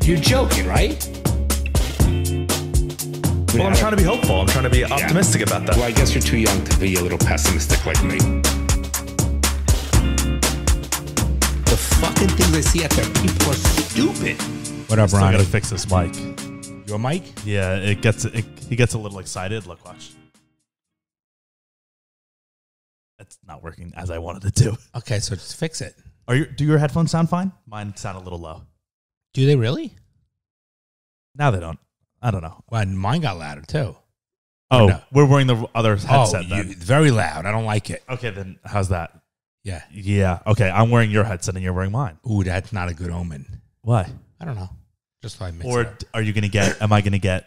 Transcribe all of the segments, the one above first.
You're joking, right? Well, I'm trying to be hopeful. I'm trying to be optimistic about that. Well, I guess you're too young to be a little pessimistic like me. The fucking things I see out there, people are stupid. What up, Still Ron? gotta fix this mic. Your mic? Yeah, he gets a little excited. Look, watch. It's not working as I wanted it to. Okay, so just fix it. Do your headphones sound fine? Mine sound a little low. Do they really? Now they don't. I don't know. Well, mine got louder too. Oh, no? we're wearing the other headset then. Very loud. I don't like it. Okay, then how's that? Yeah. Yeah. Okay, I'm wearing your headset and you're wearing mine. Ooh, that's not a good omen. Why? I don't know. Just like Or are you gonna get? Am I gonna get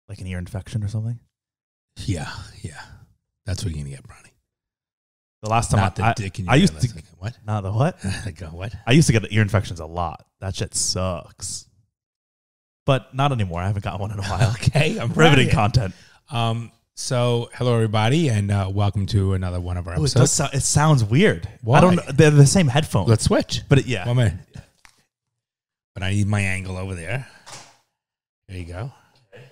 like an ear infection or something? Yeah. That's what you're gonna get, Bronny. The last time Not the dick in your I used ear. to. That's like, what? Not the what? I go, what? I used to get ear infections a lot. That shit sucks. But not anymore. I haven't got one in a while. Okay, I'm Riveting ready. content. So hello everybody, and welcome to another one of our Oh, episodes. it sounds weird. Why? I don't. They're the same headphones. Let's switch. But yeah. One minute. But I need my angle over there. There you go. Okay.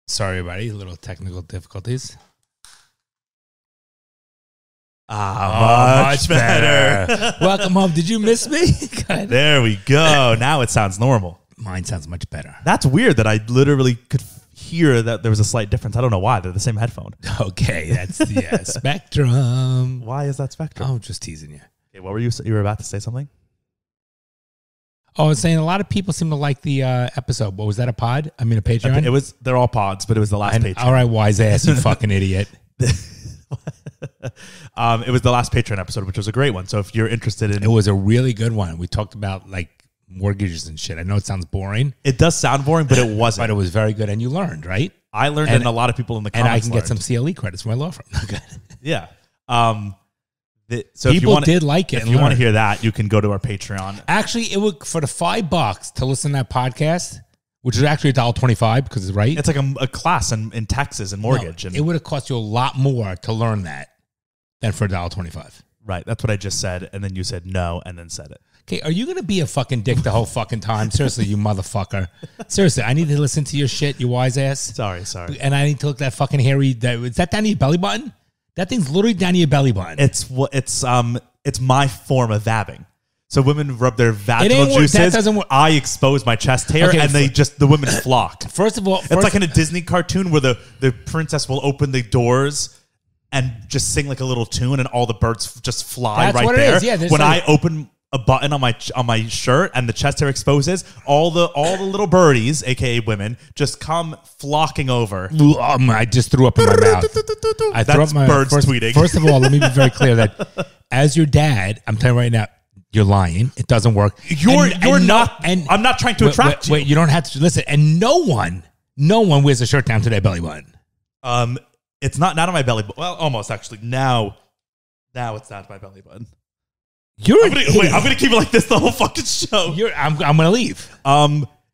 Sorry, everybody. Little technical difficulties. Much better. Welcome home. Did you miss me? Good. There we go. Now it sounds normal. Mine sounds much better. That's weird that I literally could hear that there was a slight difference. I don't know why. They're the same headphone. Okay, that's the Spectrum. Why is that Spectrum? Oh, just teasing you. Okay, what were you? You were about to say something? Oh, I was saying a lot of people seem to like the episode. What was that, a pod? I mean, a Patreon? It was. They're all pods, but it was the last Patreon. All right, wise ass, you fucking idiot. It was the last Patreon episode, which was a great one. So if you're interested in It was a really good one. We talked about like mortgages and shit. I know it sounds boring. It does sound boring, but it wasn't. But it was very good, and you learned, right? I learned, and a lot of people in the and comments I can get learned. some CLE credits for my law firm. Good. Yeah. So People did like it. If you want to hear that, you can go to our Patreon. Actually, it would for the $5 to listen to that podcast, which is actually $1.25 because it's right. It's like a class in taxes and mortgage. No, and it would have cost you a lot more to learn that than for $1.25. Right. That's what I just said, and then you said no, and then said it. Okay, are you going to be a fucking dick the whole fucking time? Seriously, you motherfucker. Seriously, I need to listen to your shit, you wise ass. Sorry. And I need to look that fucking hairy. Is that down to your belly button? That thing's literally down to your belly button. It's my form of vabbing. So women rub their vaginal juices. That doesn't work. I expose my chest hair, Okay, and the women flock. First of all, it's like in a Disney cartoon where the princess will open the doors and just sing like a little tune, and all the birds just fly. That's right what it there. is. Yeah, when I open a button on my shirt and the chest hair exposes, all the little birdies, aka women, just come flocking over. I just threw up in my mouth. That's birds tweeting. First of all, let me be very clear that as your dad, I'm telling you right now, you're lying. It doesn't work. You're not. And I'm not trying to attract you. Wait, you don't have to listen. And no one wears a shirt down to their belly button. It's not on my belly button. Well, almost actually. Now it's not my belly button. I'm gonna keep it like this the whole fucking show. I'm gonna leave.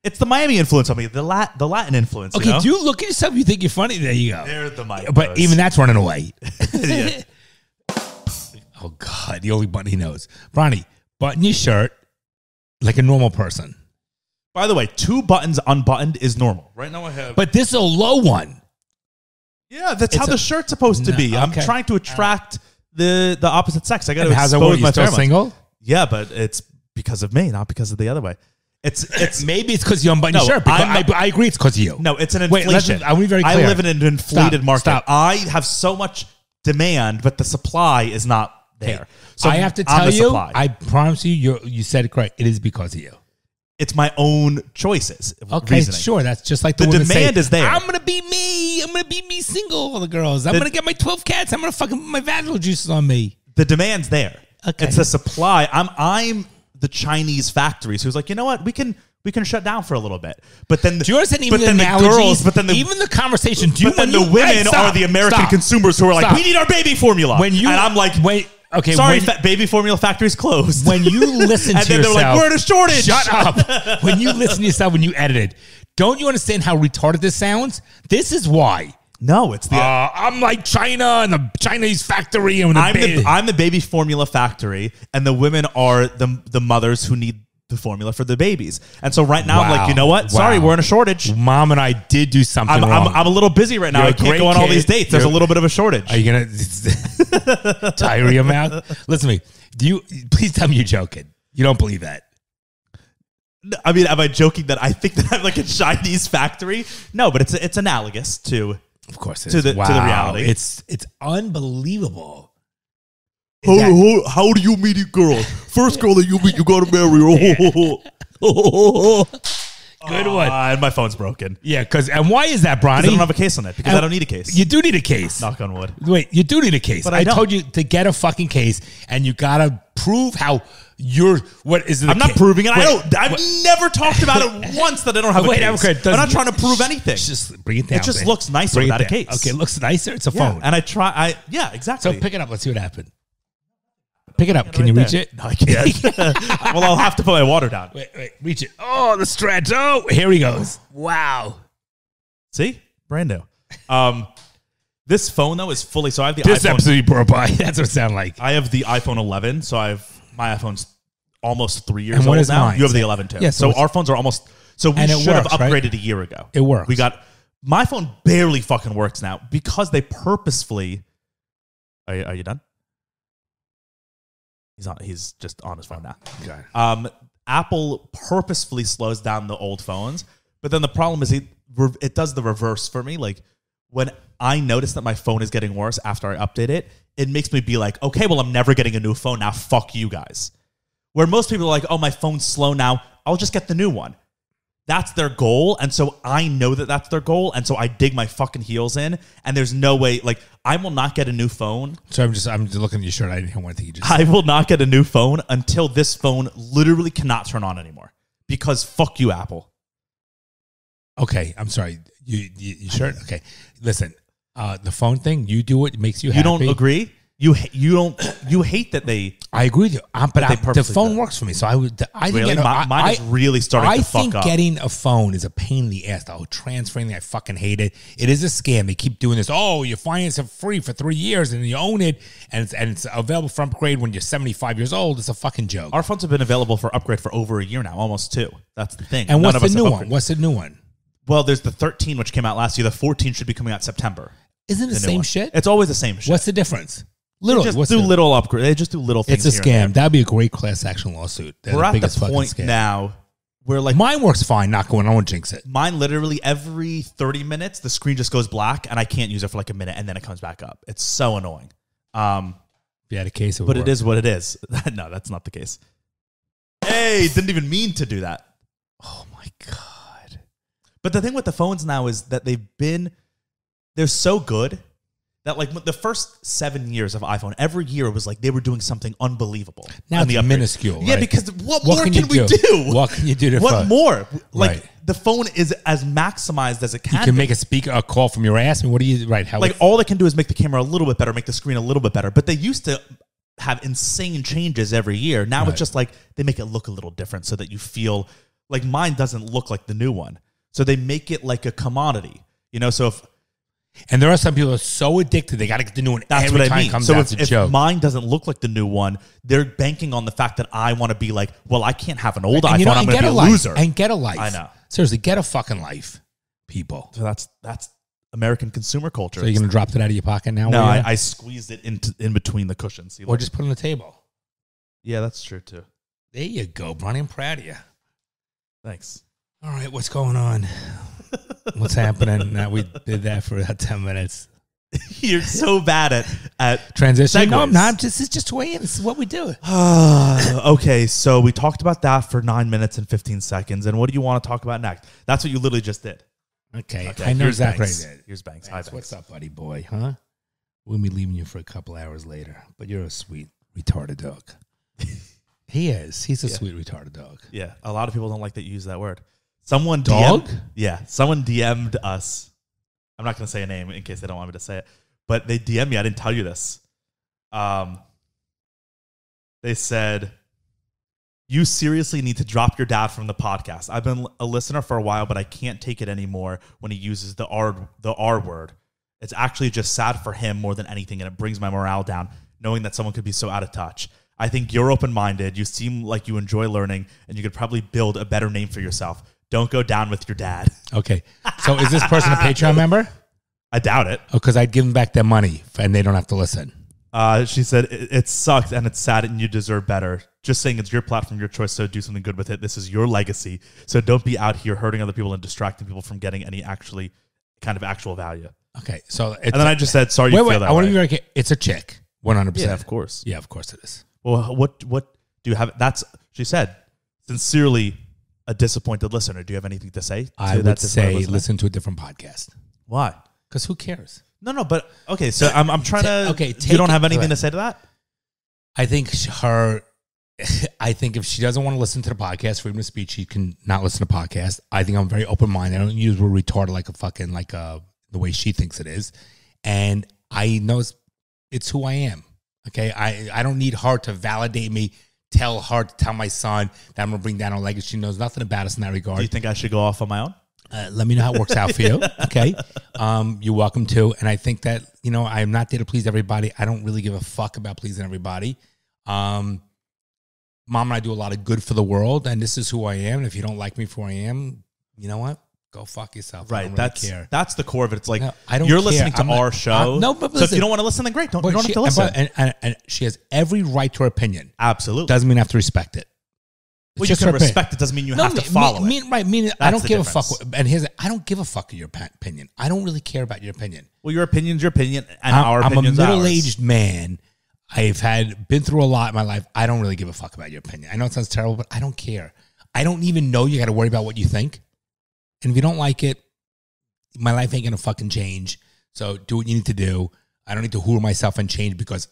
It's the Miami influence on me, the Latin influence. Okay, do you look at yourself? You think you're funny? There you go. They're the Miami. But even that's running away. Yeah. Oh God, the only button he knows. Bronny, button your shirt like a normal person. By the way, 2 buttons unbuttoned is normal. Right now I have. But this is a low one. Yeah, that's how the shirt's supposed to be. I'm trying to attract the opposite sex. I got to expose my still pheromones. Single? Yeah, but it's because of me, not because of the other way. It's maybe it's because you unbutton your shirt. I agree, it's because of you. No, it's an inflation. I want to be very clear. I live in an inflated market. Stop. I have so much demand, but the supply is not there. So I have to I'm tell the you, supply. I promise you said it correct. It is because of you. It's my own choices. Okay, reasoning. sure. That's just like the demand is there. I'm going to be me. I'm going to be me single, all the girls. I'm going to get my 12 cats. I'm going to fucking put my vaginal juices on me. The demand's there. Okay. It's the supply. I'm the Chinese factories who's like, you know what? We can shut down for a little bit. But then do you understand even the analogies, even the conversation? The women are the American consumers who are like, we need our baby formula. and I'm like, okay, sorry, baby formula factory's closed. When you listen to and then yourself, they're like, we're in a shortage. Shut up. When you listen to yourself, when you edit it, don't you understand how retarded this sounds? This is why. No, it's the. I'm like China and the Chinese factory. And I'm the baby formula factory, and the women are the mothers who need the formula for the babies. And so right now I'm like, Wow. you know what? Sorry, Wow. we're in a shortage. Mom and I did do something wrong. I'm a little busy right now. You're I a can't great go on all kid. these dates. There's a You're- little bit of a shortage. Are you gonna diarrhea your mouth? Listen to me. Please tell me you're joking. You don't believe that. I mean, am I joking that I think that I'm like a Chinese factory? No, but it's analogous to Of course, it To is. the reality. It's unbelievable. how do you meet a girl? First girl that you meet, you gotta marry her. Good one. And my phone's broken. Yeah, and why is that, Bronny? Because I don't have a case on it. Because I don't need a case. You do need a case. Knock on wood. Wait, you do need a case. But I I don't. told you to get a fucking case, and you gotta prove how you're. What is it? I'm not proving it. Wait, I've never talked about it once that I don't have Wait, a case. okay, I'm not trying to prove anything. Just bring it down. It just man. looks nicer Bring it without a down. case. Okay, it looks nicer. It's a Yeah, phone. and yeah, exactly. So pick it up. Let's see what happened. Pick it up. Can Right you reach there. it? No, I can't. Well, I'll have to put my water down. Wait, reach it. Oh, the stretch. Oh, here he goes. Wow. See? Brand new. This phone, though, is fully... So I have the This iPhone... episode you brought by. That's what it sounded like. I have the iPhone 11, so my iPhone's almost 3 years And what old is now. mine? You have the 11 too. Yeah, so so our phones are almost... So we And it should have works, right? upgraded a year ago. It works. We got... My phone barely fucking works now because they purposefully... Are you done? He's just on his phone now. Okay. Apple purposefully slows down the old phones, but then the problem is it does the reverse for me. Like when I notice that my phone is getting worse after I update it, it makes me be like, okay, well, I'm never getting a new phone now. Fuck you guys. Where most people are like, oh, my phone's slow now. I'll just get the new one. That's their goal. And so I know that that's their goal. And so I dig my fucking heels in. And there's no way, like, I will not get a new phone. So I'm just looking at your shirt. I didn't hear one thing you just I will not get a new phone until this phone literally cannot turn on anymore. Because fuck you, Apple. Okay, I'm sorry. You shirt? Okay. Listen, the phone thing, you do it makes you happy. You don't agree? You hate that they... I agree with you. But they the purposely phone do. works for me. So I think Really? Mine is really starting I to fuck think up. getting a phone is a pain in the ass. The whole transferring thing, I fucking hate it. It is a scam. They keep doing this. Oh, you finance it free for 3 years and you own it, and it's available for upgrade when you're 75 years old. It's a fucking joke. Our phones have been available for upgrade for over a year now, almost 2. That's the thing. And None what's of the us new have one? upgraded. What's the new one? Well, there's the 13, which came out last year. The 14 should be coming out September. Isn't it the The new same one. shit? It's always the same shit. What's the difference? They Literally, just what's do the, little upgrade. They just do little things. It's a here and scam. there. That'd be a great class action lawsuit. They're We're at the biggest fucking point scam. now where like Mine works fine. Not going. I won't jinx it. mine literally every 30 minutes the screen just goes black and I can't use it for like a minute and then it comes back up. It's so annoying. If you had a case, it would But work. it is what it is. No, that's not the case. Hey, didn't even mean to do that. Oh my god. But the thing with the phones now is that they're so good that like the first 7 years of iPhone, every year it was like they were doing something unbelievable. Now on the it's upgrade. minuscule, Yeah, right? because what What more can can you we do? do? What can you do to What phone? more? Like Right. the phone is as maximized as it can. You can be. make a call from your ass. I mean, what do you right? How Like all they can do is make the camera a little bit better, make the screen a little bit better. But they used to have insane changes every year. Now Right. it's just like they make it look a little different so that you feel like mine doesn't look like the new one. So they make it like a commodity. You know, so if and there are some people who are so addicted they got to get the new one that's every what I time mean. it comes So out. if, It's a if joke. mine doesn't look like the new one, they're banking on the fact that I want to be like, well, I can't have an old And iPhone. you know, I'm and going to get be a life. loser. And get a life. I know. Seriously, get a fucking life, people. So that's American consumer culture. So you're gonna drop that out of your pocket now? no, Will you? I squeezed it in between the cushions. See, or look. just put it on the table. Yeah, that's true too. There you go, Bronny. I'm proud of you. Thanks. All right, what's going on? What's happening? Now we did that for about 10 minutes. You're so bad at Transition? No, I'm segues. not. This is just the way in. This is what we do. Okay, so we talked about that for 9 minutes and 15 seconds. And what do you want to talk about next? That's what you literally just did. Okay, Okay, I know here's exactly Banks. what I did. Here's Banks. Hi, Thanks. Banks. What's up, buddy boy? Huh? We'll be leaving you for a couple hours later, but you're a sweet retarded dog. He is. He's a Yeah. sweet retarded dog. Yeah, a lot of people don't like that you use that word. Someone Dog? someone DM'd us. I'm not going to say a name in case they don't want me to say it, but they DM'd me. I didn't tell you this. They said, "You seriously need to drop your dad from the podcast. I've been a listener for a while, but I can't take it anymore when he uses the R word. It's actually just sad for him more than anything, and it brings my morale down knowing that someone could be so out of touch. I think you're open-minded. You seem like you enjoy learning, and you could probably build a better name for yourself. Don't go down with your dad. Okay. So is this person a Patreon member? I doubt it. Oh, because I'd give them back their money and they don't have to listen. She said, it sucks and it's sad and you deserve better. Just saying it's your platform, your choice, so do something good with it. This is your legacy. So don't be out here hurting other people and distracting people from getting any actual value. Okay. So and then I just said, sorry you feel that way. I want to be very clear. It's a chick. 100%. Yeah, of course. Yeah, of course it is. Well, what do you have? She said, sincerely a disappointed listener. Do you have anything to say? I would say listen to a different podcast. Why? Because who cares? No, but okay. So I'm trying to. Okay, you don't have anything to say to that? I think if she doesn't want to listen to the podcast, freedom of speech, she can not listen to podcasts. I think I'm very open minded. I don't use the word retarded the way she thinks it is, and I know it's who I am. Okay, I don't need her to validate me. Tell my son that I'm gonna bring down her legacy. She knows nothing about us in that regard. Do you think I should go off on my own? Let me know how it works out for you. Okay. You're welcome to. And I think that, I'm not there to please everybody. I don't really give a fuck about pleasing everybody. Mom and I do a lot of good for the world, and this is who I am. And if you don't like me for who I am, you know what? Go fuck yourself. Right. I don't really care. That's the core of it. It's like, I don't you're care. listening to our show. No, but listen, listen, so if you don't want to listen, then great. You don't have to listen. And she has every right to her opinion. Absolutely. Doesn't mean I have to respect it. Well, you can respect it. Doesn't mean you have to follow it. Meaning I don't give a fuck. And I don't give a fuck of your opinion. I don't really care about your opinion. Well, your opinion's your opinion, and our opinion's I'm a middle-aged man. I've been through a lot in my life. I don't really give a fuck about your opinion. I know it sounds terrible, but I don't care. I don't even know you got to worry about what you think. And if you don't like it, my life ain't going to fucking change. So do what you need to do. I don't need to hoover myself and change because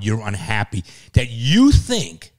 you're unhappy. That you think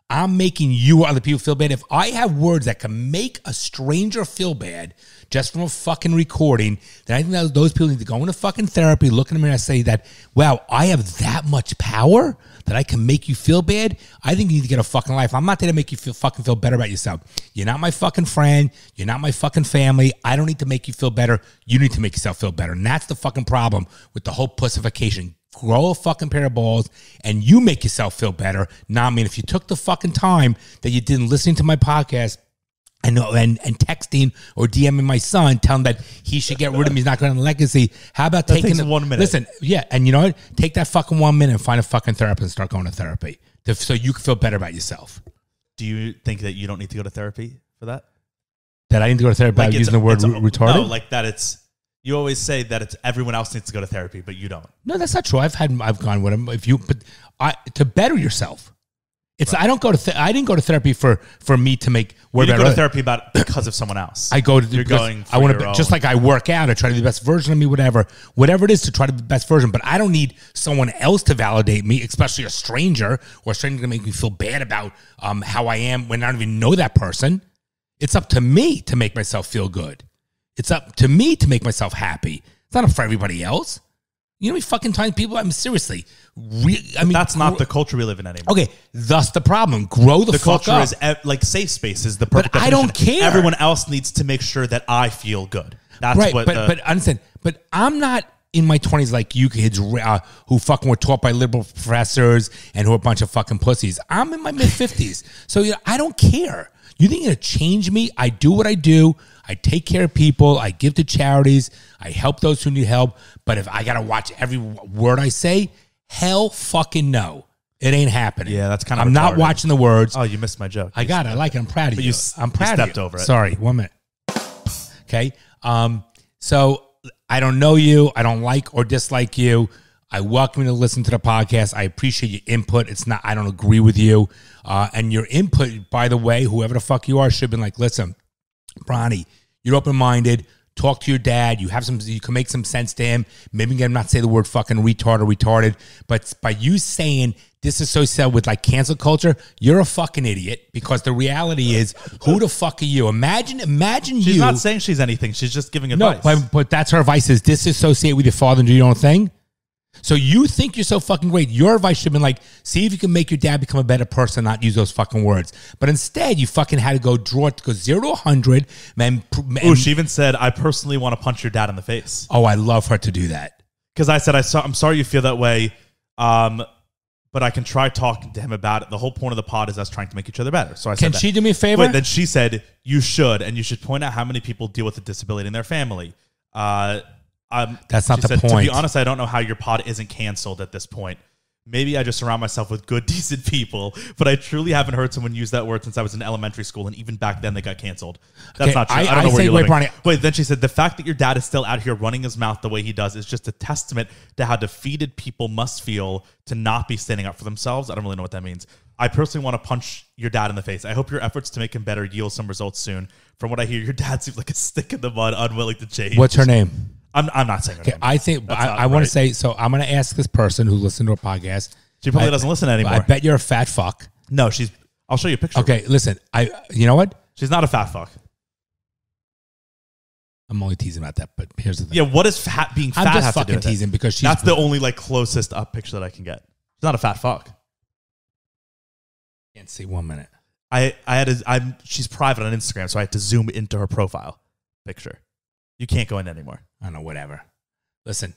I'm making you or other people feel bad. If I have words that can make a stranger feel bad just from a fucking recording, then I think that those people need to go into fucking therapy, look in the mirror and say that, wow, I have that much power that I can make you feel bad. I think you need to get a fucking life. I'm not there to make you feel better about yourself. You're not my fucking friend. You're not my fucking family. I don't need to make you feel better. You need to make yourself feel better. And that's the fucking problem with the whole pussification. Grow a fucking pair of balls and you make yourself feel better. Now, I mean, if you took the fucking time that you didn't listening to my podcast and texting or DMing my son, telling that he should get rid of me, he's not going to legacy. How about that taking takes 1 minute? Listen, yeah, and you know what? Take that fucking 1 minute and find a fucking therapist and start going to therapy so you can feel better about yourself. Do you think that you don't need to go to therapy for that? That I need to go to therapy by using the word retarded? No, like that it's. You always say that it's everyone else needs to go to therapy, but you don't. No, that's not true. I've gone with them. To better yourself. It's right. I didn't go to therapy for me to make. You didn't go to therapy because of someone else. I go to. You're going. For I want to just like I work out. I try to be the best version of me. Whatever it is to try to be the best version. But I don't need someone else to validate me, especially a stranger to make me feel bad about how I am when I don't even know that person. It's up to me to make myself feel good. It's up to me to make myself happy. It's not up for everybody else. You know how many fucking times people, seriously. That's not the culture we live in anymore. Okay, thus the problem. Grow the fuck up. The culture is like safe space is the perfect definition. I don't care. Everyone else needs to make sure that I feel good. That's right, what. But understand. But I'm not in my 20s like you kids who fucking were taught by liberal professors and who are a bunch of fucking pussies. I'm in my mid-50s. So I don't care. You think you're going to change me? I do what I do. I take care of people. I give to charities. I help those who need help. But if I got to watch every word I say, hell fucking no. It ain't happening. Yeah, that's kind of I'm not watching the words. Oh, you missed my joke. I got it. I like it. I'm proud of you. I'm proud you of stepped you. over it. Sorry. 1 minute. Okay. So I don't know you. I don't like or dislike you. I welcome you to listen to the podcast. I appreciate your input. I don't agree with you. And your input, by the way, whoever the fuck you are, should have been like, listen, Bronny, you're open-minded. Talk to your dad. You can make some sense to him. Maybe get him not say the word fucking retard or retarded. But by you saying disassociate with like cancel culture, you're a fucking idiot. Because the reality is, who the fuck are you? Imagine She's not saying she's anything. She's just giving advice. No, but that's her advice is disassociate with your father and do your own thing. So you think you're so fucking great. Your advice should have been like, see if you can make your dad become a better person, not use those fucking words. But instead, you fucking had to go 0 to 100. She even said, I personally want to punch your dad in the face. Oh, I love her to do that. Because I said, I'm sorry you feel that way. but I can try talking to him about it. The whole point of the pod is us trying to make each other better. So I said, Can she do me a favor? But then she said, you should, and you should point out how many people deal with a disability in their family. That's not she the said, point. To be honest, I don't know how your pod isn't canceled at this point. Maybe I just surround myself with good, decent people, but I truly haven't heard someone use that word since I was in elementary school, and even back then they got canceled. That's Okay, not true. I don't I know where say, you're wait, living. Bronny. Wait, then she said, the fact that your dad is still out here running his mouth the way he does is just a testament to how defeated people must feel to not be standing up for themselves. I don't really know what that means. I personally want to punch your dad in the face. I hope your efforts to make him better yield some results soon. From what I hear, your dad seems like a stick in the mud, unwilling to change. What's her name? I'm not saying her name. I think I want to say, so I'm going to ask this person who listened to our podcast. She probably doesn't listen anymore. I bet you're a fat fuck. No, I'll show you a picture. Okay, listen. You know what? She's not a fat fuck. I'm only teasing about that, but here's the thing. Yeah, what does being fat I'm just have to do fucking with it? teasing because she's. That's the only closest up picture that I can get. She's not a fat fuck. Can't see 1 minute. She's private on Instagram, so I had to zoom into her profile picture. You can't go in anymore. I don't know, whatever. Listen.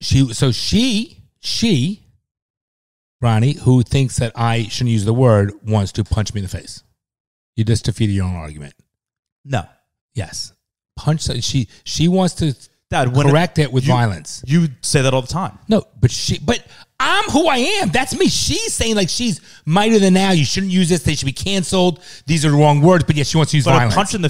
She, Ronnie, who thinks that I shouldn't use the word, wants to punch me in the face. You just defeated your own argument. No. Yes. Punch. She wants to Dad, correct it with violence. You say that all the time. No, but I'm who I am. That's me. She's saying like she's mightier than now. You shouldn't use this. They should be canceled. These are the wrong words. But yes, she wants to use violence. A punch in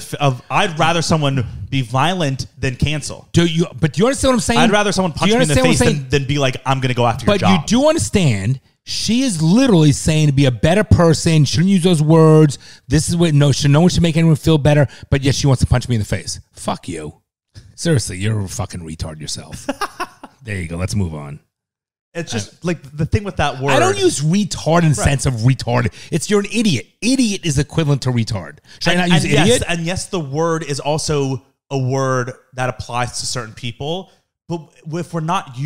I'd rather someone be violent than cancel. But do you understand what I'm saying? I'd rather someone punch me in the face than be like, I'm going to go after your job. But you do understand. She is literally saying to be a better person. Shouldn't use those words. This is what no one should make anyone feel better. But yes, she wants to punch me in the face. Fuck you. Seriously, you're a fucking retard yourself. There you go. Let's move on. It's just like the thing with that word. I don't use retard in the sense of retard. It's you're an idiot. Idiot is equivalent to retard. Should I not use idiot? Yes, the word is also a word that applies to certain people. But if we're not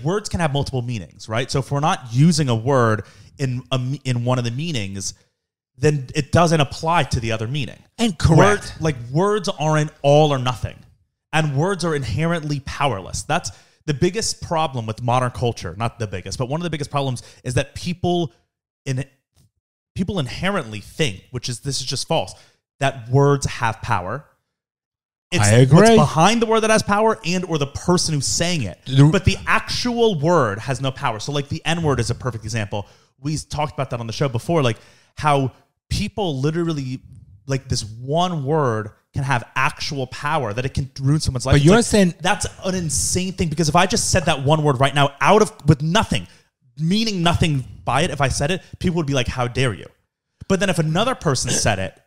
words can have multiple meanings, right? So if we're not using a word in one of the meanings, then it doesn't apply to the other meaning. And correct. Words aren't all or nothing. And words are inherently powerless. That's the biggest problem with modern culture. Not the biggest, but one of the biggest problems is that people inherently think, this is just false, that words have power. I agree. What's behind the word that has power or the person who's saying it. But the actual word has no power. So the N-word is a perfect example. We talked about that on the show before, how people literally, this one word can have actual power, that it can ruin someone's life. But you understand, that's an insane thing, because if I just said that one word right now with nothing, meaning nothing by it, if I said it, people would be like, how dare you? But then if another person said it,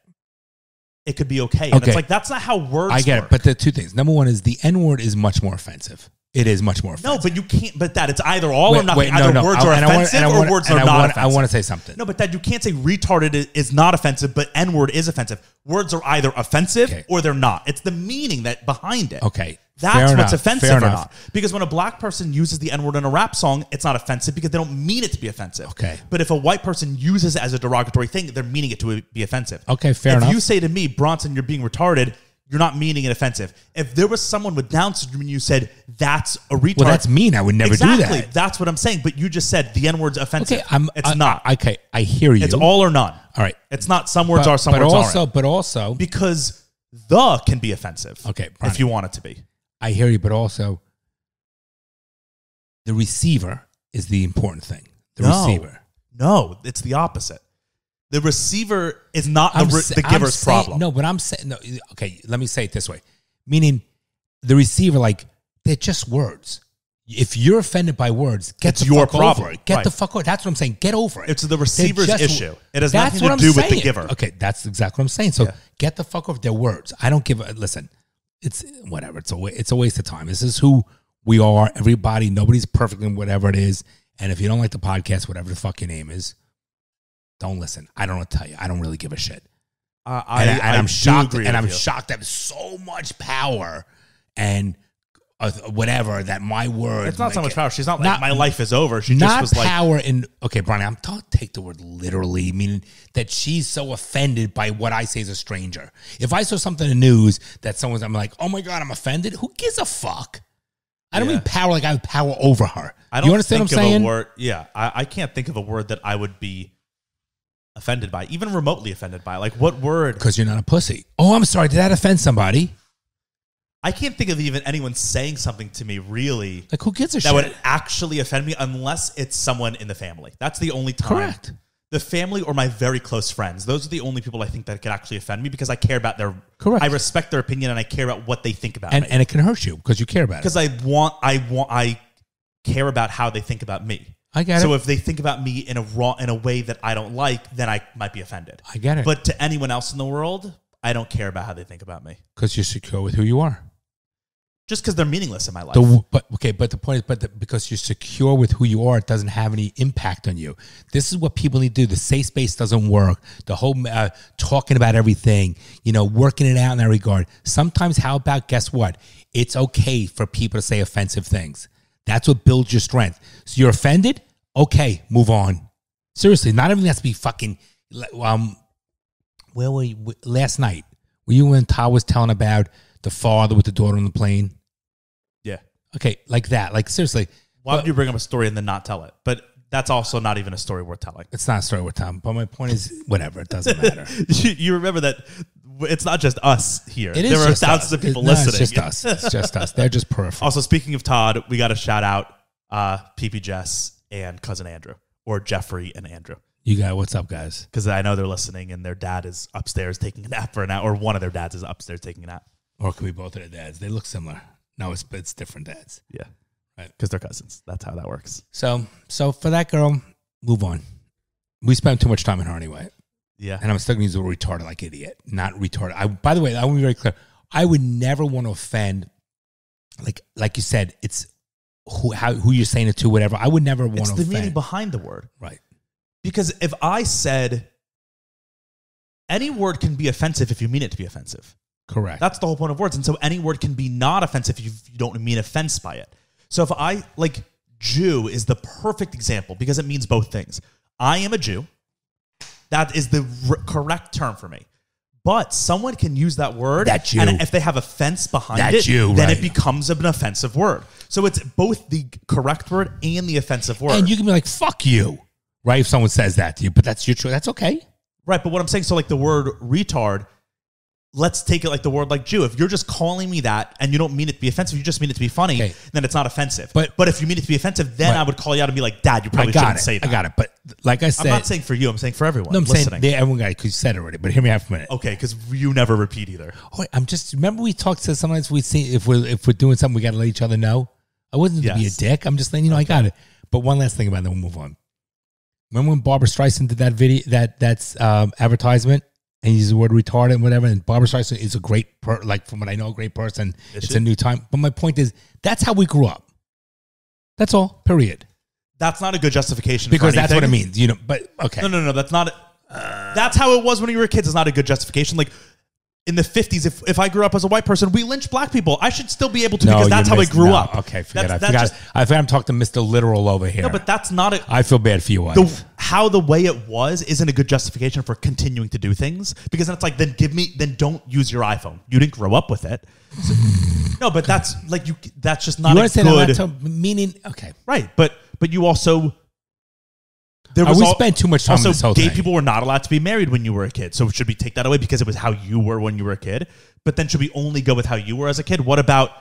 it could be okay. And it's that's not how words work. I get it. But the two things. Number one is the N-word is much more offensive. It is much more offensive. No, but you can't. But that it's either all or nothing. Either words are offensive or words are not offensive. I want to say something. No, but that you can't say retarded is not offensive, but N-word is offensive. Words are either offensive or they're not. It's the meaning that behind it. Okay. That's what's offensive or not. Because when a black person uses the N-word in a rap song, it's not offensive because they don't mean it to be offensive. Okay. But if a white person uses it as a derogatory thing, they're meaning it to be offensive. Okay, fair enough. If you say to me, Bronson, you're being retarded, you're not meaning it offensive. If there was someone with Down syndrome and you said, that's a retard. Well, that's mean. I would never do that. Exactly. That's what I'm saying. But you just said the N-word's offensive. Okay, it's not. Okay, I hear you. It's all or none. All right. It's not some words are, some words aren't. But also. Because the can be offensive. Okay, Bronny, if you want it to be. I hear you, but also the receiver is the important thing. Receiver. No, it's the opposite. The receiver is not the giver's problem. No, but I'm saying, no, okay, let me say it this way. Meaning the receiver, they're just words. If you're offended by words, get the fuck over it. Get the fuck over it. That's what I'm saying. Get over it. It's the receiver's issue. It has nothing to do with the giver. Okay, that's exactly what I'm saying. So get the fuck over their words. I don't give a, listen, it's whatever. It's a waste of time. This is who we are. Everybody, nobody's perfect in whatever it is. And if you don't like the podcast, whatever the fuck your name is, don't listen. I don't know what to tell you. I don't really give a shit. I'm shocked. And I'm shocked that so much power and whatever that my word. It's not so much power. She's not like my life is over. She just was power in. Okay, Bronny, I'm take the word literally, meaning that she's so offended by what I say as a stranger. If I saw something in the news that I'm like, oh my God, I'm offended. Who gives a fuck? I don't mean power like I have power over her. I don't you understand think what I'm saying? Of a word, yeah, I can't think of a word that I would be offended by, even remotely offended by. Like, what word? Because you're not a pussy. Oh, I'm sorry. Did that offend somebody? I can't think of even anyone saying something to me really. Like, who gives a shit? That would actually offend me unless it's someone in the family. That's the only time. Correct. The family or my very close friends. Those are the only people I think that could actually offend me because I care about their. Correct. I respect their opinion and I care about what they think about and, me. And it can hurt you because you care about it. Because I care about how they think about me. I get it. So if they think about me in a way that I don't like, then I might be offended. I get it. But to anyone else in the world, I don't care about how they think about me. Because you're secure with who you are. Just because they're meaningless in my life. But the point is, because you're secure with who you are, it doesn't have any impact on you. This is what people need to do. The safe space doesn't work. The whole talking about everything, working it out in that regard. Sometimes, how about, guess what? It's okay for people to say offensive things. That's what builds your strength. So you're offended? Okay, move on. Seriously, not everything has to be fucking. Where were you last night? Were you when Todd was telling about the father with the daughter on the plane? Yeah. Okay, like that. Like, seriously. Why would you bring up a story and then not tell it? But that's also not even a story worth telling. It's not a story worth telling. But my point is, whatever. It doesn't matter. You remember that it's not just us here. There are thousands of people listening. It's just us. It's just us. They're just peripheral. Also, speaking of Todd, we got to shout out PP Jess and cousin Andrew, or Jeffrey and Andrew. You got what's up, guys? Because I know they're listening and their dad is upstairs taking a nap for an hour, or one of their dads is upstairs taking a nap. Or it could be both of their dads. They look similar. No, it's different dads. Yeah. Right. Because they're cousins. That's how that works. So for that girl, move on. We spent too much time on her anyway. Yeah. And I'm still going to use the word retarded like idiot, not retarded. By the way, I want to be very clear. I would never want to offend, like you said, it's who you're saying it to, whatever. I would never want to offend. It's the meaning behind the word. Right. Because if I said, any word can be offensive if you mean it to be offensive. Correct. That's the whole point of words. And so any word can be not offensive if you don't mean offense by it. So if I, Jew is the perfect example because it means both things. I am a Jew. That is the correct term for me. But someone can use that word, and if they have offense behind then it becomes an offensive word. So it's both the correct word and the offensive word. And you can be like, fuck you, right? If someone says that to you, but that's your choice. That's okay. Right, but what I'm saying, so the word retard, let's take it like the word like Jew. If you're just calling me that and you don't mean it to be offensive, you just mean it to be funny, then it's not offensive. But if you mean it to be offensive, then I would call you out and be like, Dad, you probably shouldn't say that. I got it. But like I said, I'm not saying for you, I'm saying for everyone. No, I'm listening. saying everyone got it because you said it already. But hear me out for a minute. Okay, because you never repeat either. Oh, remember we talked to sometimes we see if we're doing something, we got to let each other know. I wasn't to be a dick. I'm just saying, I got it. But one last thing about it, then we'll move on. Remember when Barbara Streisand did that video, that's advertisement? And he used the word retarded and whatever. And Barbara Streisand is a great, from what I know, a great person. It's a new time. But my point is, that's how we grew up. That's all. Period. That's not a good justification. Because for that's what it means. But okay. No. That's not. That's how it was when we were kids. It's not a good justification. In the 50s, if I grew up as a white person, we lynched black people. I should still be able to because that's how I grew up. Okay, forget it. I forgot I'm talking to Mr. Literal over here. No, but that's not a... I feel bad for you, wife. How the way it was isn't a good justification for continuing to do things because then it's then don't use your iPhone. You didn't grow up with it. So, no, but that's that's just not a good... Meaning, okay. Right, but you also... We spent too much time on this whole gay thing. people were not allowed to be married when you were a kid. So should we take that away because it was how you were when you were a kid? But then should we only go with how you were as a kid? What about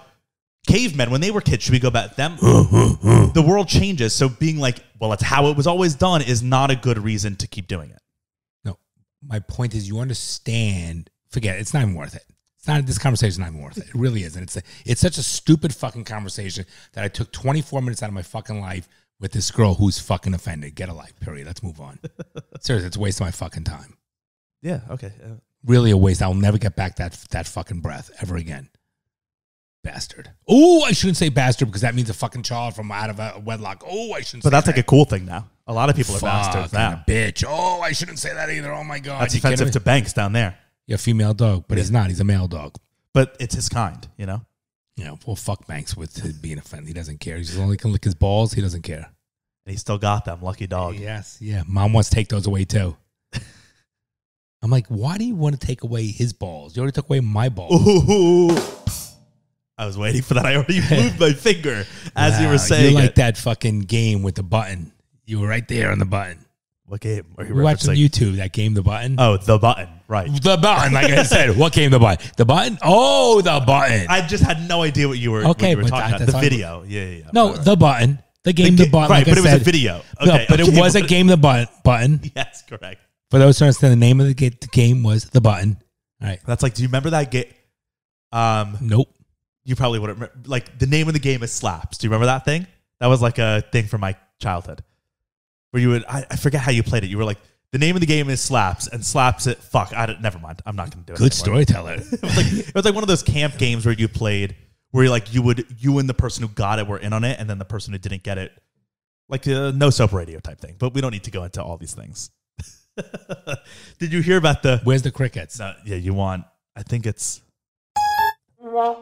cavemen when they were kids? Should we go back them? The world changes. So being it's how it was always done is not a good reason to keep doing it. No, my point is you understand. Forget it. It's not even worth it. This conversation is not even worth it. It really isn't. It's such a stupid fucking conversation that I took 24 minutes out of my fucking life with this girl who's fucking offended. Get a life, period. Let's move on. Seriously, it's a waste of my fucking time. Yeah, okay. Really a waste. I'll never get back that fucking breath ever again. Bastard. Oh, I shouldn't say bastard because that means a fucking child from out of a wedlock. Oh, I shouldn't say that. But that's a cool thing now. A lot of people are bastards now. Bitch. Oh, I shouldn't say that either. Oh, my God. That's offensive to Banks down there. Yeah, female dog, but he's not. He's a male dog. But it's his kind, well, fuck Banks with being offended. He doesn't care. He just only can lick his balls. He doesn't care. And he still got them. Lucky dog. Yes. Yeah. Mom wants to take those away too. I'm like, why do you want to take away his balls? You already took away my balls. Ooh. I was waiting for that. I already moved my finger as you were saying. You like that fucking game with the button. You were right there on the button. What game? We watched on YouTube that game, The Button. Oh, The Button. Right. The Button, like I said. What game, The Button? The Button? Oh, The Button. I just had no idea what you were, okay, what you were talking about. The all video. Yeah. No, right. The Button. The game, The Button. Right, like but I it was said. a video. Okay, No, but it was a game, The Button. Yes, correct. For those who understand, the name of the game was The Button. All right. That's like, do you remember that game? Nope. You probably wouldn't remember. Like, the name of the game is Slaps. Do you remember that thing? That was like a thing from my childhood. Where you would, I forget how you played it. You were like, the name of the game is Slaps, and Slaps it. Fuck, never mind. I'm not going to do it. Good anymore. storyteller. It was like one of those camp games where you played, where you and the person who got it were in on it, and then the person who didn't get it, like a no soap radio type thing. But we don't need to go into all these things. Did you hear about the? Where's the crickets? Yeah, you want? I think it's. Yeah,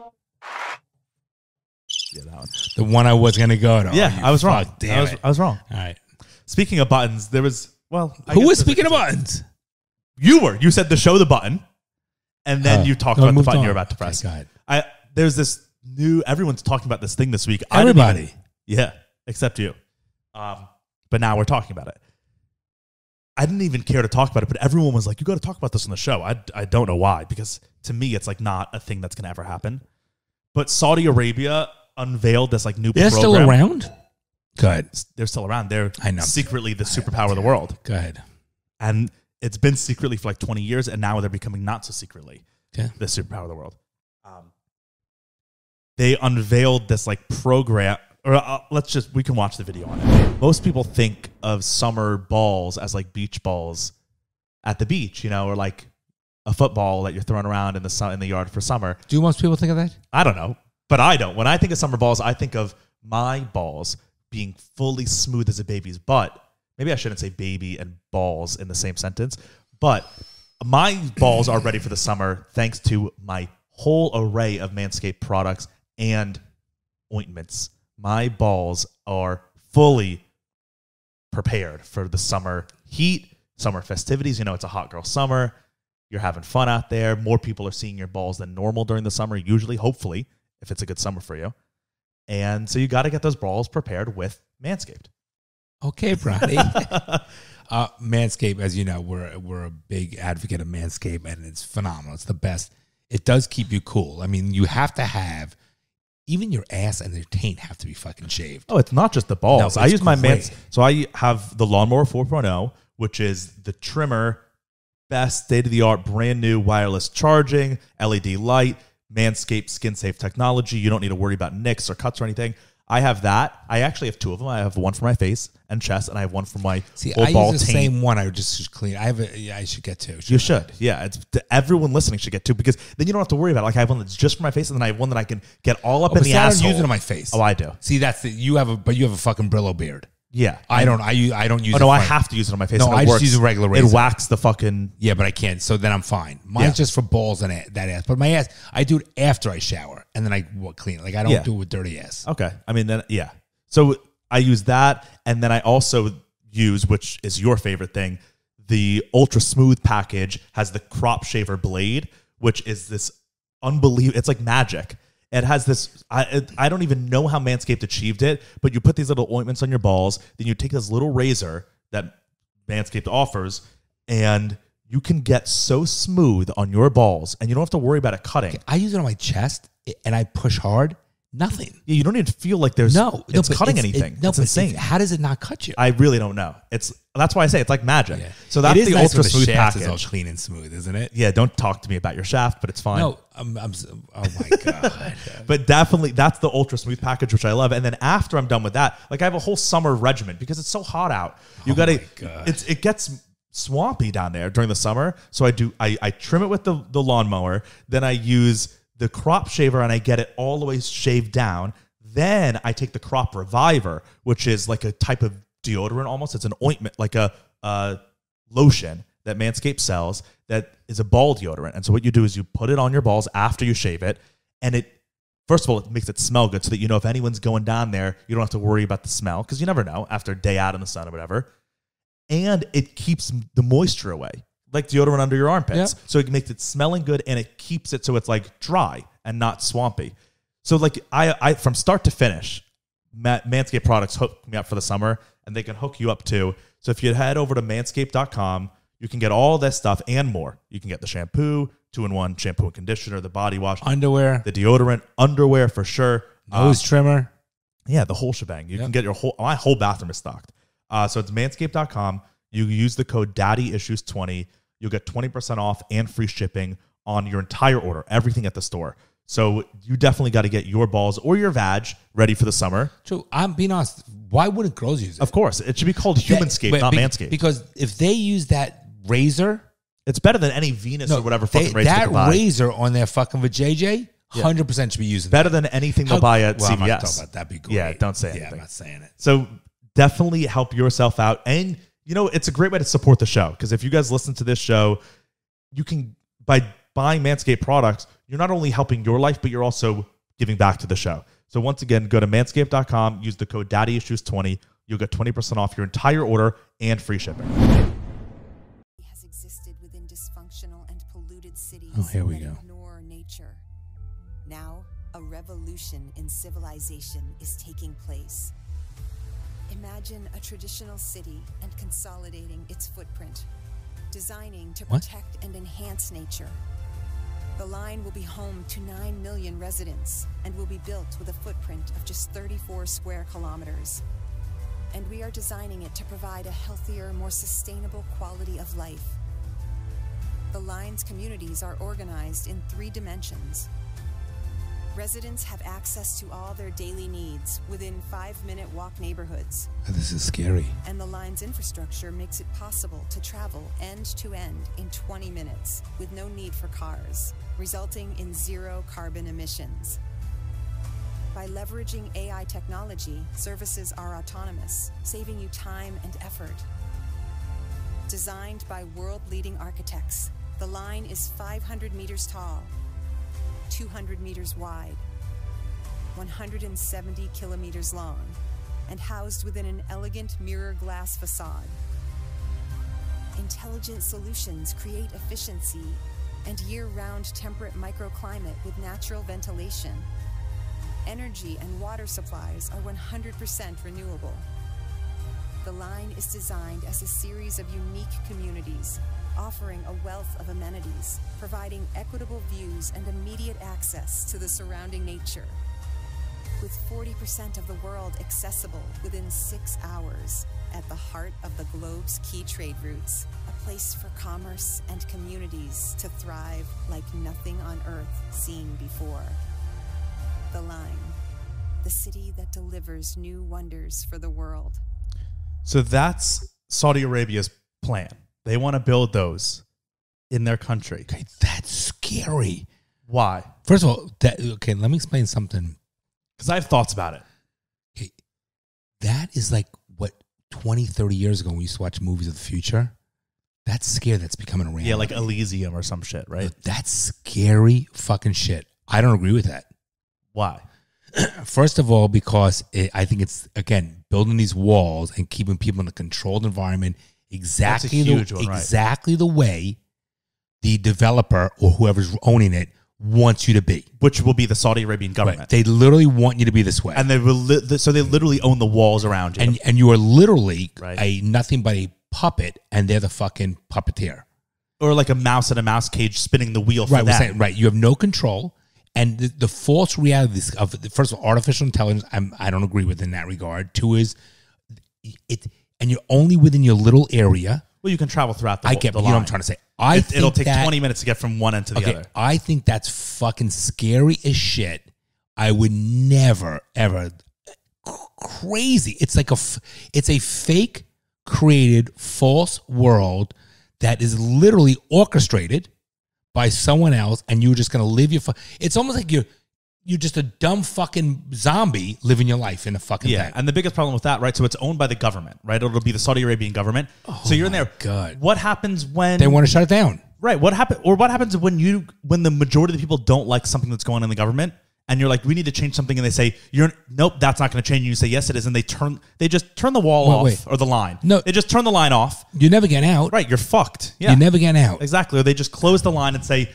that one. The one I was going to go to. Yeah, I was wrong. Damn it. I was wrong. All right. Speaking of buttons, there was, who was speaking of buttons? You were. You said to show the button, and then you talked about the button you're about to press. Okay, go ahead. There's this new, everyone's talking about this thing this week. Everybody. Yeah, except you. But now we're talking about it. I didn't even care to talk about it, but everyone was like, you got to talk about this on the show. I don't know why, because to me, it's like not a thing that's going to ever happen. But Saudi Arabia unveiled this like new program. They're still around? Go ahead. They're still around. They're I know. secretly the superpower of the world. Go ahead. And it's been secretly for like 20 years, and now they're becoming not so secretly the superpower of the world. They unveiled this like program, or we can watch the video on it. Most people think of summer balls as like beach balls at the beach, or like a football that you're throwing around in the yard for summer. Do most people think of that? I don't know, but I don't. When I think of summer balls, I think of my balls being fully smooth as a baby's butt. Maybe I shouldn't say baby and balls in the same sentence, but my balls are ready for the summer thanks to my whole array of Manscaped products and ointments. My balls are fully prepared for the summer heat, summer festivities. It's a hot girl summer. You're having fun out there. More people are seeing your balls than normal during the summer, usually, hopefully, if it's a good summer for you. And so you got to get those balls prepared with Manscaped. Okay, Brody. Manscaped, as you know, we're a big advocate of Manscaped, and it's phenomenal. It's the best. It does keep you cool. I mean, you have to have, even your ass and your taint have to be fucking shaved. Oh, it's not just the balls. No, I use my great. So I have the Lawnmower 4.0, which is the trimmer, best state-of-the-art, brand new wireless charging, LED light, Manscaped skin-safe technology. You don't need to worry about nicks or cuts or anything. I have that. I actually have two of them. I have one for my face and chest, and I have one for my whole ball use the taint. same one. I would just clean. I should get two. You should. Yeah. Everyone listening should get two, because then you don't have to worry about it. Like, I have one that's just for my face, and then I have one that I can get all up in the asshole. I don't use it on my face. Oh, I do. See, you have a fucking Brillo beard. Yeah. I don't use it. Oh, no, I have to use it on my face. No, I just use a regular razor. It whacks the fucking... Yeah, but I can't. So then I'm fine. Mine's just for balls and that ass. But my ass, I do it after I shower, and then I clean it. Like, I don't do it with dirty ass. Okay. I mean, then, yeah. So I use that, and then I also use, which is your favorite thing, the Ultra Smooth package has the crop shaver blade, which is this unbelievable... It's like magic. It has this, I don't even know how Manscaped achieved it, but you put these little ointments on your balls, then you take this little razor that Manscaped offers, and you can get so smooth on your balls, and you don't have to worry about it cutting. I use it on my chest, and I push hard. Nothing. Yeah, you don't even feel like it's cutting anything. It's insane. How does it not cut you? I really don't know. That's why I say it's like magic. Yeah. So that's the nice Ultra Smooth shaft package. Is all clean and smooth, isn't it? Yeah, don't talk to me about your shaft, but it's fine. No, oh my God. But definitely, that's the Ultra Smooth package, which I love. And then after I'm done with that, like, I have a whole summer regimen because it's so hot out. It gets swampy down there during the summer. So I trim it with the lawnmower. Then I use the crop shaver, and I get it all the way shaved down. Then I take the crop reviver, which is like a type of deodorant almost. It's an ointment, like a lotion that Manscaped sells that is a ball deodorant. And so what you do is you put it on your balls after you shave it, and first of all, it makes it smell good so that, if anyone's going down there, you don't have to worry about the smell, because you never know after a day out in the sun or whatever. And it keeps the moisture away, like deodorant under your armpits. Yep. So it makes it smelling good, and it keeps it so it's like dry and not swampy. So like I from start to finish, Manscaped products hook me up for the summer, and they can hook you up too. So if you head over to manscaped.com, you can get all this stuff and more. You can get the shampoo, 2-in-1 shampoo and conditioner, the body wash, underwear, the deodorant, underwear for sure, nose trimmer. Yeah, the whole shebang. You can get my whole bathroom is stocked. So it's manscaped.com. You use the code DaddyIssues20. You'll get 20% off and free shipping on your entire order, everything at the store. So you definitely got to get your balls or your vag ready for the summer. True. I'm being honest. Why wouldn't girls use it? Of course. It should be called Humanscaped, not Manscaped. Because if they use that razor, it's better than any Venus or whatever fucking razor they can buy. That razor on their fucking vajayjay, 100% should be using better than anything they'll buy at CVS. I'm not talking about that'd be great. Yeah, don't say anything. Yeah, I'm not saying it. So definitely help yourself out. And, you know, it's a great way to support the show. Because if you guys listen to this show, you can, by buying Manscaped products, you're not only helping your life, but you're also giving back to the show. So once again, go to manscaped.com, use the code DaddyIssues20. You'll get 20% off your entire order and free shipping. Has existed within dysfunctional and polluted cities here we that go. ignore nature. Now, a revolution in civilization is taking place. Imagine a traditional city and consolidating its footprint, designing to protect and enhance nature. The line will be home to 9 million residents and will be built with a footprint of just 34 square kilometers. And we are designing it to provide a healthier, more sustainable quality of life. The line's communities are organized in 3 dimensions. Residents have access to all their daily needs within 5-minute walk neighborhoods. This is scary. And the line's infrastructure makes it possible to travel end to end in 20 minutes with no need for cars, resulting in 0 carbon emissions. By leveraging AI technology, services are autonomous, saving you time and effort. Designed by world-leading architects, the line is 500 meters tall, 200 meters wide, 170 kilometers long, and housed within an elegant mirror glass facade. Intelligent solutions create efficiency and year-round temperate microclimate with natural ventilation. Energy and water supplies are 100% renewable. The line is designed as a series of unique communities, offering a wealth of amenities, providing equitable views and immediate access to the surrounding nature. With 40% of the world accessible within 6 hours, at the heart of the globe's key trade routes, a place for commerce and communities to thrive like nothing on Earth seen before. The Line, the city that delivers new wonders for the world. So that's Saudi Arabia's plan. They want to build those in their country. Okay, that's scary. Why? First of all, let me explain something. Because I have thoughts about it. Okay, that is like what 20, 30 years ago when we used to watch movies of the future. That's scary. That's becoming a reality. Yeah, like Elysium or some shit, right? That's scary fucking shit. I don't agree with that. Why? First of all, because I think it's, again, building these walls and keeping people in a controlled environment exactly the way the developer or whoever's owning it wants you to be. Which will be the Saudi Arabian government. Right. They literally want you to be this way. And they so they literally own the walls around you. And you are literally nothing but a puppet, and they're the fucking puppeteer. Or like a mouse in a mouse cage spinning the wheel for them. Right. You have no control. And the false reality of, first of all, artificial intelligence, I don't agree with in that regard. 2 is, and you're only within your little area. Well, you can travel throughout the line. You know what I'm trying to say. It'll take 20 minutes to get from one end to the other. I think that's fucking scary as shit. I would never, ever, crazy. It's like it's a fake created false world that is literally orchestrated by someone else, and you're just going to live your... It's almost like you're just a dumb fucking zombie living your life in a fucking thing. And the biggest problem with that, right? So it's owned by the government, right? It'll be the Saudi Arabian government. So you're in there. God. What happens when... They want to shut it down. Right. What happens when the majority of the people don't like something that's going on in the government, and you're like, we need to change something, and they say, nope, that's not going to change. You say, yes, it is, and they just turn the wall off or the line. No, they just turn the line off. You never get out. Right, you're fucked. Yeah, you never get out. Exactly. Or they just close the line and say,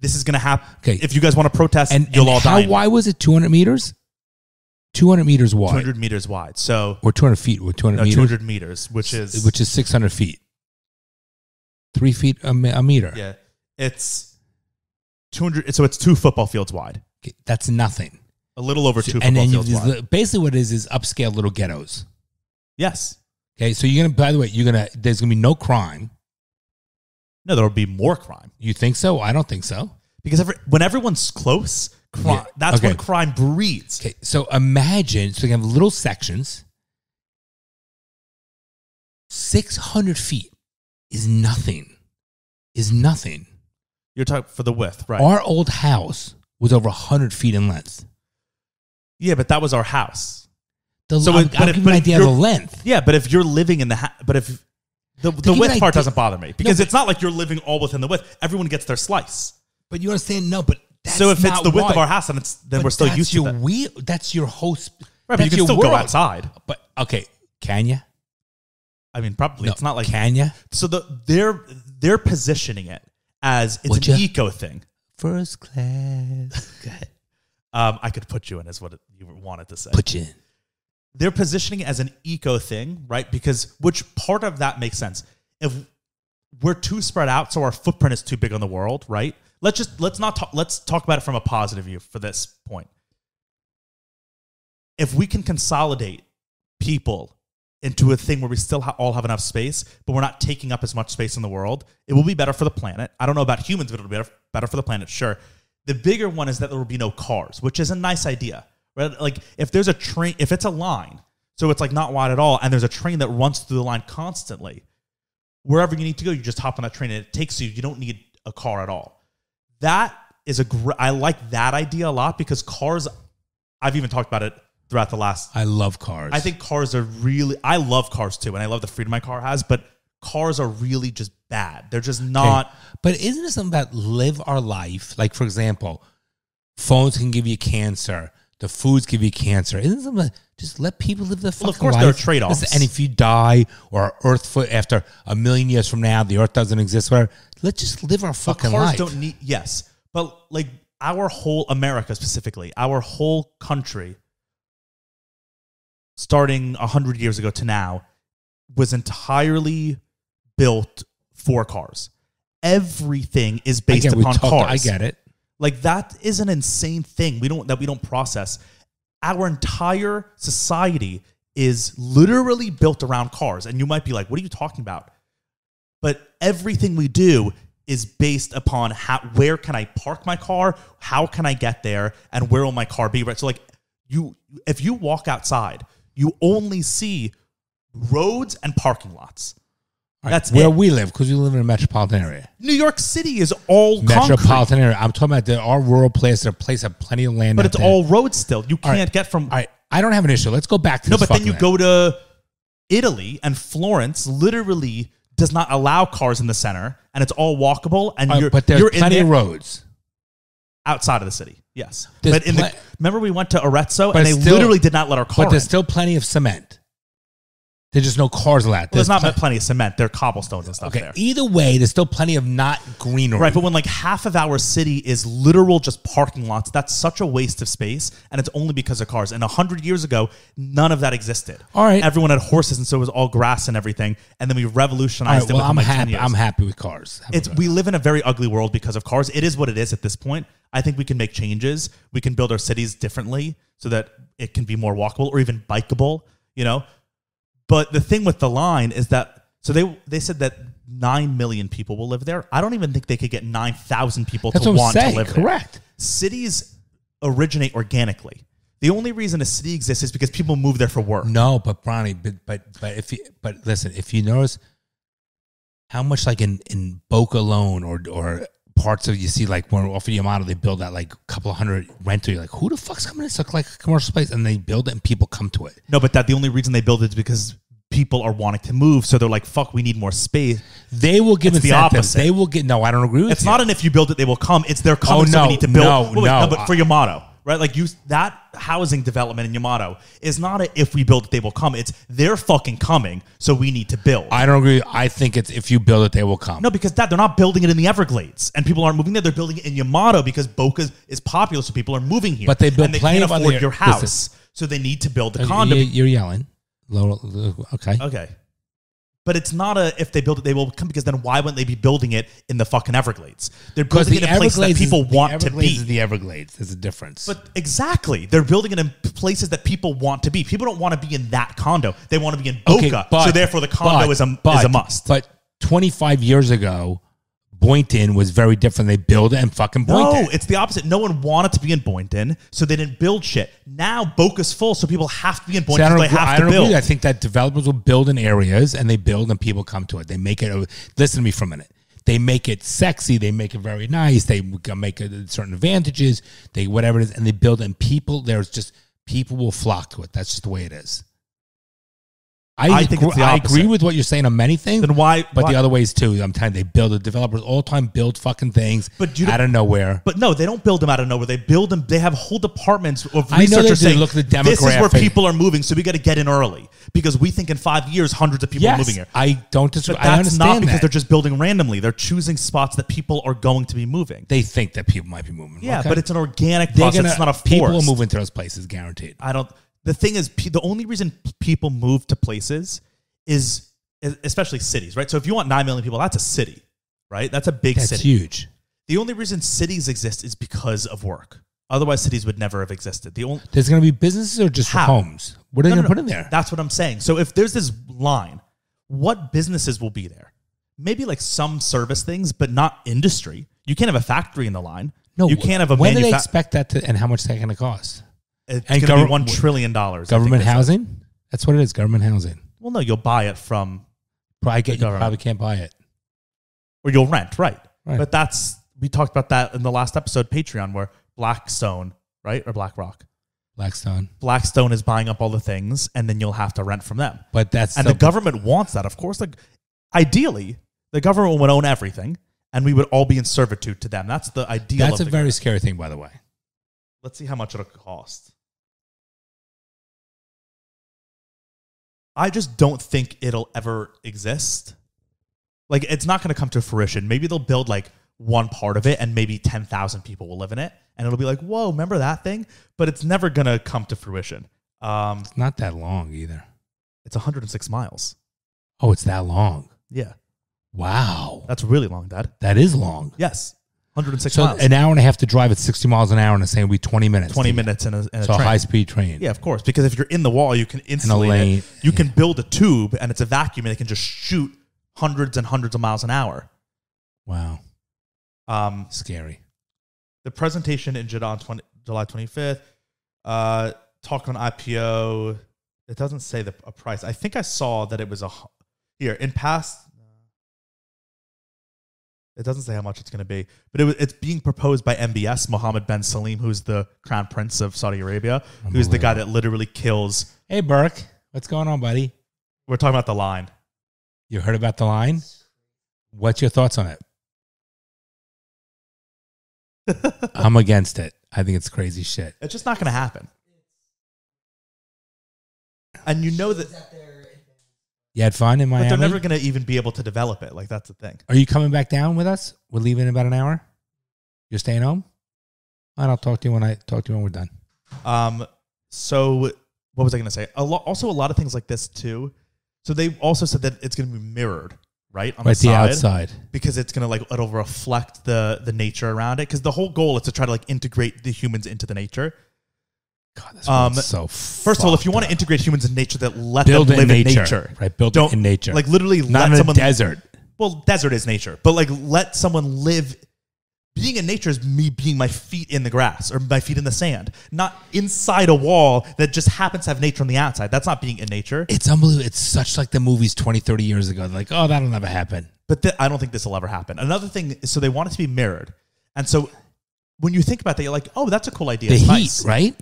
this is going to happen. Okay. If you guys want to protest, you'll all die. How wide was it? 200 meters? 200 meters wide. 200 meters wide. So or 200 feet. Or 200 meters? 200 meters, which is 600 feet. 3 feet a meter. Yeah. It's 200. So it's 2 football fields wide. Okay, that's nothing. A little over 2 football and then fields wide. Basically what it is upscale little ghettos. Yes. Okay, so by the way, there's going to be no crime. No, there will be more crime. You think so? I don't think so. Because when everyone's close, that's when crime breeds. Okay, so imagine, so you have little sections. 600 feet is nothing. You're talking for the width, right? Our old house was over 100 feet in length. Yeah, but that was our house. I'll give you an idea of the length. Yeah, but if you're living in the house, but if the width part doesn't bother me because it's not like you're living all within the width. Everyone gets their slice. But you understand? No, but that's so if not it's the width wide. of our house, then we're still used to that. That's your host. Right, but you can still go outside. But okay, can you? I mean, probably. It's not like can you? So they're positioning it as it's an eco thing. First class. Go ahead. I could put you in is what you wanted to say. Put you in. They're positioning it as an eco thing, right? Because which part of that makes sense? If we're too spread out, so our footprint is too big on the world, right? Let's talk about it from a positive view for this point. If we can consolidate people into a thing where we still all have enough space, but we're not taking up as much space in the world, it will be better for the planet. I don't know about humans, but it'll be better for the planet, sure. The bigger one is that there will be no cars, which is a nice idea, right? Like if there's a train, if it's a line, so it's like not wide at all, and there's a train that runs through the line constantly, wherever you need to go, you just hop on that train and it takes you. You don't need a car at all. That is I like that idea a lot because cars, I've even talked about it throughout the last. I love cars. I think cars are I love cars too, and I love the freedom my car has, but cars are really just bad. They're just not. Okay. But isn't it something about live our life? Like, for example, phones can give you cancer. The foods give you cancer. Isn't it something like, just let people live their fucking life? Of course, there are trade-offs. Listen, and if you die or after 1,000,000 years from now, the earth doesn't exist, whatever, let's just live our fucking life. Cars don't need, yes. But like our whole America specifically, our whole country, starting 100 years ago to now, was entirely built for cars. Everything is based upon cars. I get it. Like that is an insane thing we don't process. Our entire society is literally built around cars. And you might be like, what are you talking about? But everything we do is based upon where can I park my car? How can I get there? And where will my car be? Right. So like if you walk outside, you only see roads and parking lots. Right. That's where we live, because we live in a metropolitan area. New York City is all metropolitan concrete. area. I'm talking about our rural place. Their place have plenty of land, but it's all roads still. You can't get from. All right, I don't have an issue. Let's go back to but then you go to Italy, and Florence literally does not allow cars in the center, and it's all walkable. And but there's plenty of roads outside of the city. Yes, there's but remember we went to Arezzo, and they literally did not let our car. But there's still plenty of cement. There's just no cars allowed. There's not plenty of cement. There are cobblestones and stuff there. Either way, there's still plenty of not greenery. Right, but when like half of our city is literal just parking lots, that's such a waste of space, and it's only because of cars. And 100 years ago, none of that existed. All right. Everyone had horses, and so it was all grass and everything, and then we revolutionized it within like 10 years. I'm happy with cars. We live in a very ugly world because of cars. It is what it is at this point. I think we can make changes. We can build our cities differently so that it can be more walkable or even bikeable, you know? But the thing with the line is that, so they said that 9 million people will live there. I don't even think they could get 9,000 people to want to live there. Correct. Cities originate organically. The only reason a city exists is because people move there for work. No, but Bronny, but listen, if you notice how much like in Boca alone or parts of, you see like when off of Yamato, they build that like a couple of hundred rental. You're like, who the fuck's coming to like a commercial space? And they build it and people come to it. No, but the only reason they build it is because people are wanting to move. So they're like, fuck, we need more space. They will give it's incentives. The opposite. They will get, no, I don't agree with it's you. not an if you build it, they will come. It's they're coming, so we need to build. No, but for Yamato. right? Like that housing development in Yamato is not a if we build it, they will come. It's they're fucking coming, so we need to build. I don't agree. I think it's if you build it, they will come. No, because they're not building it in the Everglades, and people aren't moving there. They're building it in Yamato because Boca is popular, so people are moving here. But they build and they plenty can't of afford other- your house, listen. so they need to build a condo. You're yelling. Okay. Okay. But it's not a if they build it, they will come, because then why wouldn't they be building it in the fucking Everglades? They're Because building it in places that people want to Everglades be. is the Everglades. There's a difference. But exactly. They're building it in places that people want to be. People don't want to be in that condo. They want to be in Boca. So therefore the condo is a must. But 25 years ago, Boynton was very different. They build it and fucking Boynton. No, it's the opposite. No one wanted to be in Boynton, so they didn't build shit. Now Boca's full, so people have to be in See, Boynton, so they have to build. Agree. I think that developers will build in areas and they build and people come to it. They make it. Listen to me for a minute. They make it sexy. They make it very nice. They make it certain advantages. They whatever it is, and they build. And people will flock to it. That's just the way it is. I think it's the opposite. I agree with what you're saying on many things. Then why? The other ways too. I'm telling you, they build the developers all the time build fucking things out of nowhere. But no, they don't build them out of nowhere. They build them. They have whole departments of I know researchers saying, look at the demographic. this is where people are moving, so we got to get in early because we think in 5 years hundreds of people are moving here. I don't disagree. But that's I understand not because that. they're just building randomly. They're choosing spots that people are going to be moving. They think that people might be moving. Yeah, Okay. but it's an organic process. It's not a force. People will move into those places, guaranteed. The thing is, the only reason people move to places is especially cities, right? So if you want 9 million people, that's a city, right? That's a big That's city. huge. The only reason cities exist is because of work. Otherwise, cities would never have existed. There's going to be businesses or just for homes? What are they going to put in there? That's what I'm saying. So if there's this line, what businesses will be there? Maybe like some service things, but not industry. You can't have a factory in the line. No, you can't have a when do they expect that to, and how much is that going to cost? It's going to be $1 trillion. Government housing? That's what it is, government housing. Well, no, you'll buy it from... You probably can't buy it. Or you'll rent, right. But we talked about that in the last episode, Patreon, where Blackstone, right? Or BlackRock. Blackstone is buying up all the things, and then you'll have to rent from them. But the government wants that, of course. Like, ideally, the government would own everything, and we would all be in servitude to them. That's the ideal. That's a very scary thing, by the way. Let's see how much it'll cost. I just don't think it'll ever exist. Like, it's not going to come to fruition. Maybe they'll build like one part of it and maybe 10,000 people will live in it. And it'll be like, whoa, remember that thing? But it's never going to come to fruition. It's not that long either. It's 106 miles. Oh, it's that long? Yeah. Wow. That's really long, Dad. That is long. Yes. 106 so miles. An hour and a half to drive at 60 miles an hour, and it's saying we 20 minutes. 20 minutes in a so train. A high-speed train. Yeah, of course. Because if you're in the wall, you can insulate it. You can build a tube, and it's a vacuum, and it can just shoot hundreds and hundreds of miles an hour. Wow. Scary. The presentation in July 25th, talking on IPO, it doesn't say a price. I think I saw that it was in past... It doesn't say how much it's going to be, but it's being proposed by MBS, Mohammed bin Salim, who's the crown prince of Saudi Arabia, who's the guy that literally kills. Hey, Burke. What's going on, buddy? We're talking about the line. You heard about the line? What's your thoughts on it? I'm against it. I think it's crazy shit. It's just not going to happen. And you know that... You had fun in Miami? But they're never going to even be able to develop it. Like, that's the thing. Are you coming back down with us? We're leaving in about an hour? You're staying home? I'll talk to you when we're done. So what was I going to say? Also, a lot of things like this, too. So they also said that it's going to be mirrored, right? On the outside. Because it's going to, it'll reflect the nature around it. Because the whole goal is to try to, integrate the humans into the nature. God, this one's so first of all, if you want to integrate humans in nature, that let build them live in nature. Right, build it in nature. Like, literally not let in someone... a desert. Well, desert is nature. But, let someone live... Being in nature is me being my feet in the grass or my feet in the sand, not inside a wall that just happens to have nature on the outside. That's not being in nature. It's unbelievable. It's such like the movies 20, 30 years ago. They're like, oh, that'll never happen. But I don't think this will ever happen. Another thing is, so they want it to be mirrored. And so when you think about that, you're like, oh, that's a cool idea. The it's heat, nice. Right?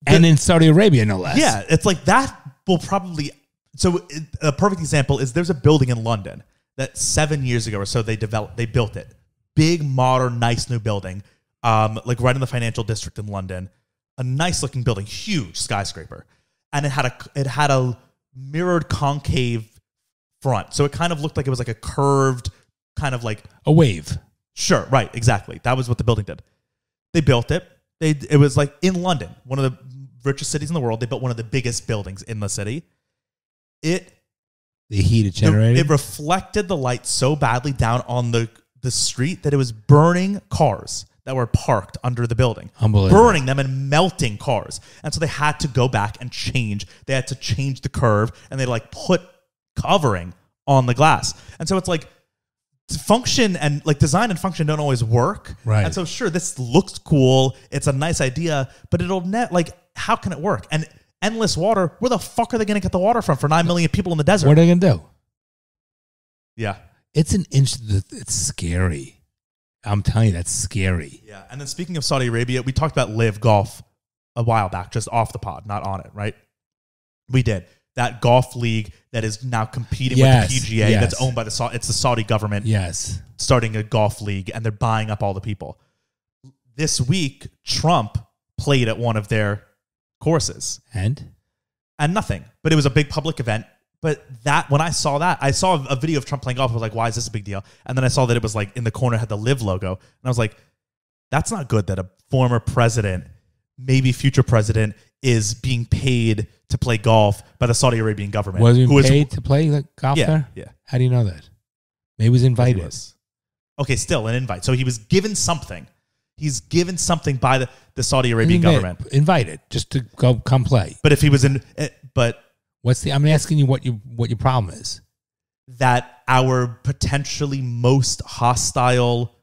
And in Saudi Arabia, no less. Yeah, it's like that will probably... So a perfect example is there's a building in London that 7 years ago or so they built it. Big, modern, nice new building, right in the financial district in London. a nice looking building, huge skyscraper, and it had a mirrored concave front, so it kind of looked like it was like a curved kind of like a wave. Sure, right, exactly. That was what the building did. They built it. It was like in London, one of the richest cities in the world. They built one of the biggest buildings in the city. The heat it generated. It reflected the light so badly down on the street that it was burning cars that were parked under the building. Unbelievable. Burning them and melting cars. And so they had to go back and change. They had to change the curve, and they like put covering on the glass. And so it's like function and like design and function don't always work. Right. And so sure, this looks cool. It's a nice idea, but like, how can it work? And endless water, where the fuck are they going to get the water from for 9 million people in the desert? What are they going to do? Yeah. It's scary. I'm telling you, that's scary. Yeah. And then speaking of Saudi Arabia, we talked about Live Golf a while back, just off the pod, not on it, right? We did. That golf league that is now competing with the PGA that's owned by the Saudi government. Yes. Starting a golf league, and they're buying up all the people. This week, Trump played at one of their courses. And nothing. But it was a big public event. But when I saw that, I saw a video of Trump playing golf. I was like, why is this a big deal? And then I saw that it was like in the corner had the Live logo. And I was like, that's not good that a former president, maybe future president, is being paid to play golf by the Saudi Arabian government. Was he paid to play golf there? Yeah. How do you know that? Maybe he was invited. Okay, still an invite. So he was given something. He's given something by the Saudi Arabian government. Invited just to come play. But if he was I'm asking you what your problem is. That our potentially most hostile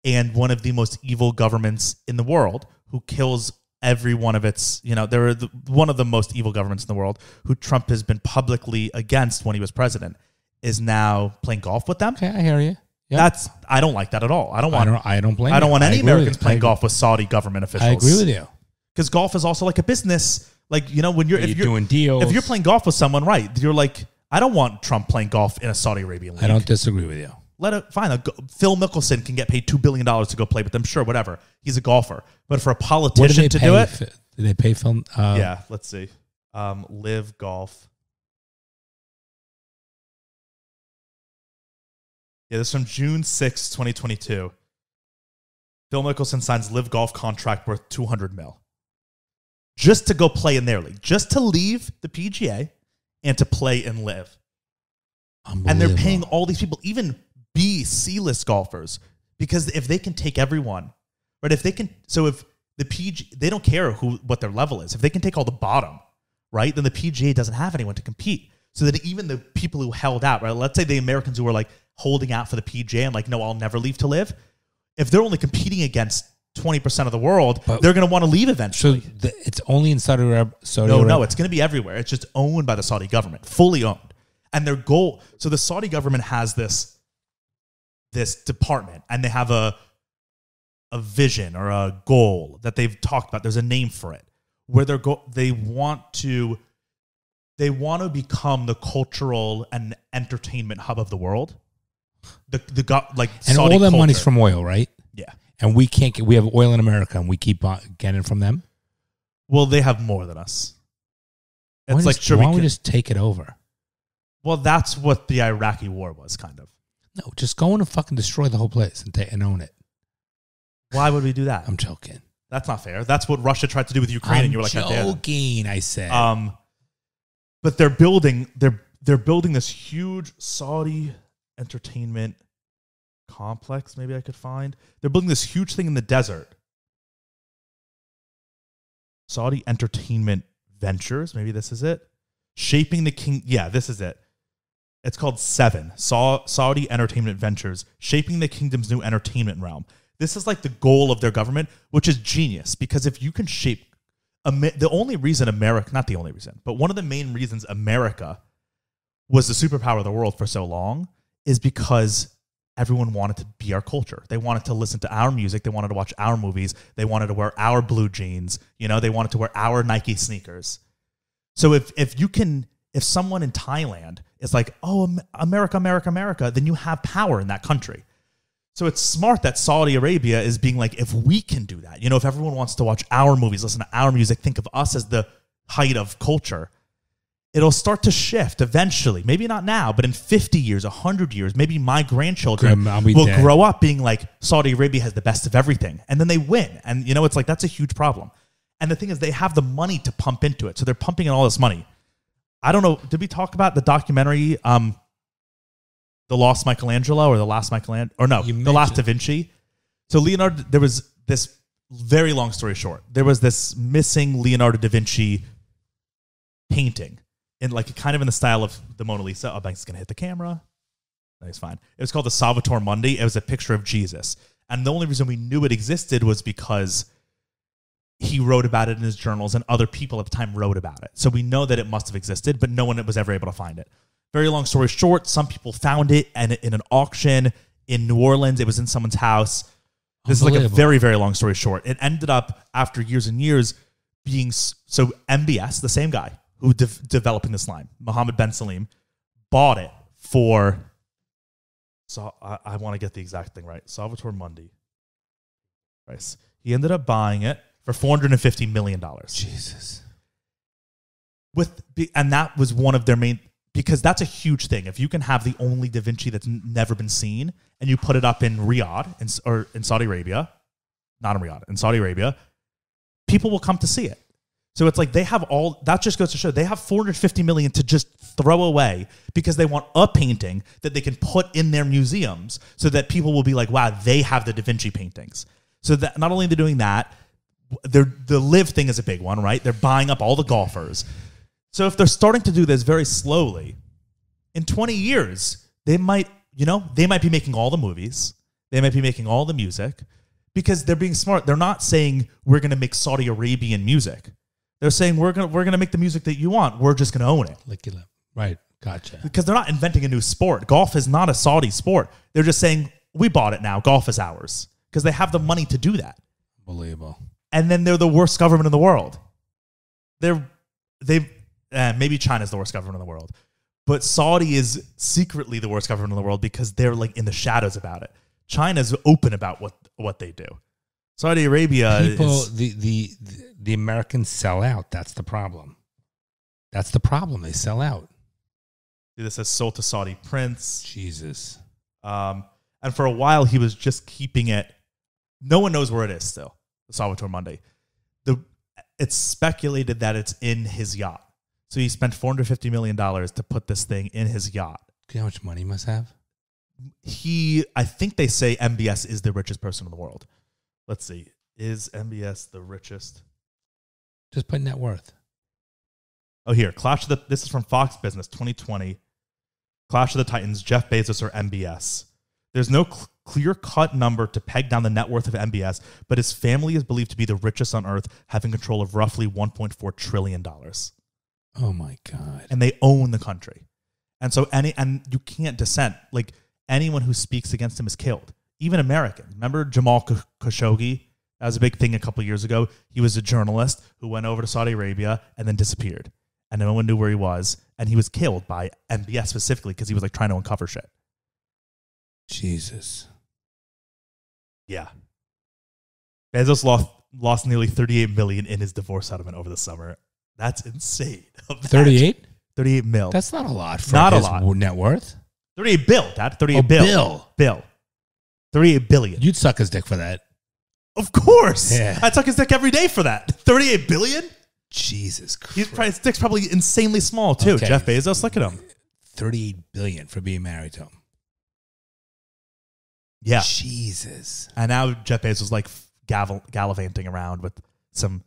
and one of the most evil governments in the world, who kills every one of its, they're one of the most evil governments in the world, who Trump has been publicly against when he was president, is now playing golf with them. Okay, I hear you. Yep. I don't like that at all. I don't want any Americans playing golf with Saudi government officials. I agree with you. Because golf is also like a business. Like, when you're doing deals. If you're playing golf with someone, right, you're like, I don't want Trump playing golf in a Saudi Arabian league. I don't disagree with you. Phil Mickelson can get paid $2 billion to go play with them. Sure, whatever. He's a golfer. But for a politician to do it, did they pay Phil? Yeah, let's see. Live Golf. Yeah, this is from June 6, 2022. Phil Mickelson signs Live Golf contract worth $200 million. Just to go play in their league. Just to leave the PGA and to play and Live. And they're paying all these people, even B, C-list golfers, because if they can take everyone, right? If the PGA, they don't care what their level is. If they can take all the bottom, right, then the PGA doesn't have anyone to compete. So that even the people who held out, right? Let's say the Americans who were like holding out for the PGA and like, no, I'll never leave to Live. If they're only competing against 20% of the world, they're going to want to leave eventually. So it's only in Saudi Arabia? No, it's going to be everywhere. It's just owned by the Saudi government, fully owned. And their goal, so the Saudi government has this department, and they have a vision or a goal that they've talked about. There's a name for it, where they want to become the cultural and entertainment hub of the world. And Saudi all that culture. Money's from oil, right? Yeah. And we have oil in America, and we keep getting it from them. Well, they have more than us. Why don't we just take it over? Well, that's what the Iraqi war was, kind of. No, just go in and fucking destroy the whole place and own it. Why would we do that? I'm joking. That's not fair. That's what Russia tried to do with Ukraine, and you were like, joking, I said. But they're building this huge Saudi entertainment complex. Maybe I could find. They're building this huge thing in the desert. Saudi Entertainment Ventures. Maybe this is it. Shaping the King. Yeah, this is it. It's called Seven. Saudi Entertainment Ventures. Shaping the Kingdom's new entertainment realm. This is like the goal of their government, which is genius. Because if you can shape... the only reason America... Not the only reason, but one of the main reasons America was the superpower of the world for so long is because everyone wanted to be our culture. They wanted to listen to our music. They wanted to watch our movies. They wanted to wear our blue jeans. They wanted to wear our Nike sneakers. So if someone in Thailand is like, oh, America, America, America, then you have power in that country. So it's smart that Saudi Arabia is being like, if we can do that, if everyone wants to watch our movies, listen to our music, think of us as the height of culture, it'll start to shift eventually. Maybe not now, but in 50 years, 100 years, maybe my grandchildren will grow up being like, Saudi Arabia has the best of everything. And then they win. And, it's like, that's a huge problem. And the thing is, they have the money to pump into it. So they're pumping in all this money. I don't know. Did we talk about the documentary, The Lost Michelangelo or The Last Michelangelo? Or no, The Last Da Vinci. So Leonardo, there was this, very long story short, there was this missing Leonardo da Vinci painting in like kind of in the style of the Mona Lisa. Oh, Banks is going to hit the camera. No, he's fine. It was called the Salvator Mundi. It was a picture of Jesus. And the only reason we knew it existed was because he wrote about it in his journals and other people at the time wrote about it. So we know that it must have existed, but no one was ever able to find it. Very long story short, some people found it and in an auction in New Orleans. It was in someone's house. This is like a very, very long story short. It ended up, after years and years, being... So MBS, the same guy who developing this line, Mohammed Ben Salim, bought it for... So I want to get the exact thing right. Salvator Mundi. Price. He ended up buying it for $450 million. Jesus. And that was one of their main... Because that's a huge thing. If you can have the only Da Vinci that's never been seen and you put it up in Riyadh or in Saudi Arabia, not in Riyadh, in Saudi Arabia, people will come to see it. So it's like they have all, that just goes to show they have $450 million to just throw away because they want a painting that they can put in their museums so that people will be like, wow, they have the Da Vinci paintings. So that not only are they doing that, the live thing is a big one, right? They're buying up all the golfers. So if they're starting to do this very slowly, in 20 years, they might be making all the movies. They might be making all the music because they're being smart. They're not saying we're going to make Saudi Arabian music. They're saying we're going to make the music that you want. We're just going to own it. Lick it up. Right. Gotcha. Because they're not inventing a new sport. Golf is not a Saudi sport. They're just saying we bought it now. Golf is ours because they have the money to do that. Unbelievable. And then they're the worst government in the world. Maybe China's the worst government in the world, but Saudi is secretly the worst government in the world because they're like in the shadows about it. China's open about what they do. Saudi Arabia the Americans sell out. That's the problem. That's the problem. They sell out. This says sold to Saudi prince. Jesus. And for a while he was just keeping it. No one knows where it is still. The Salvator Mundi. It's speculated that it's in his yacht. So he spent $450 million to put this thing in his yacht. Do you know how much money he must have? I think they say MBS is the richest person in the world. Let's see. Is MBS the richest? Just put net worth. Oh, here. This is from Fox Business 2020. Clash of the Titans, Jeff Bezos or MBS. There's no clear-cut number to peg down the net worth of MBS, but his family is believed to be the richest on earth, having control of roughly $1.4 trillion. Oh my God. And they own the country. And so you can't dissent. Like anyone who speaks against him is killed. Even Americans. Remember Jamal Khashoggi? That was a big thing a couple of years ago. He was a journalist who went over to Saudi Arabia and then disappeared. And no one knew where he was. And he was killed by MBS specifically because he was like trying to uncover shit. Jesus. Yeah. Bezos lost nearly $38 million in his divorce settlement over the summer. That's insane. 38? 38 mil. That's not a lot for not his a lot. net worth. 38 bill, Dad. 38 bill. Bill. 38 billion. You'd suck his dick for that. Of course. Yeah. I suck his dick every day for that. 38 billion? Jesus Christ. His dick's probably insanely small, too. Okay. Jeff Bezos, look at him. 38 billion for being married to him. Yeah. Jesus. And now Jeff Bezos like gallivanting around with some...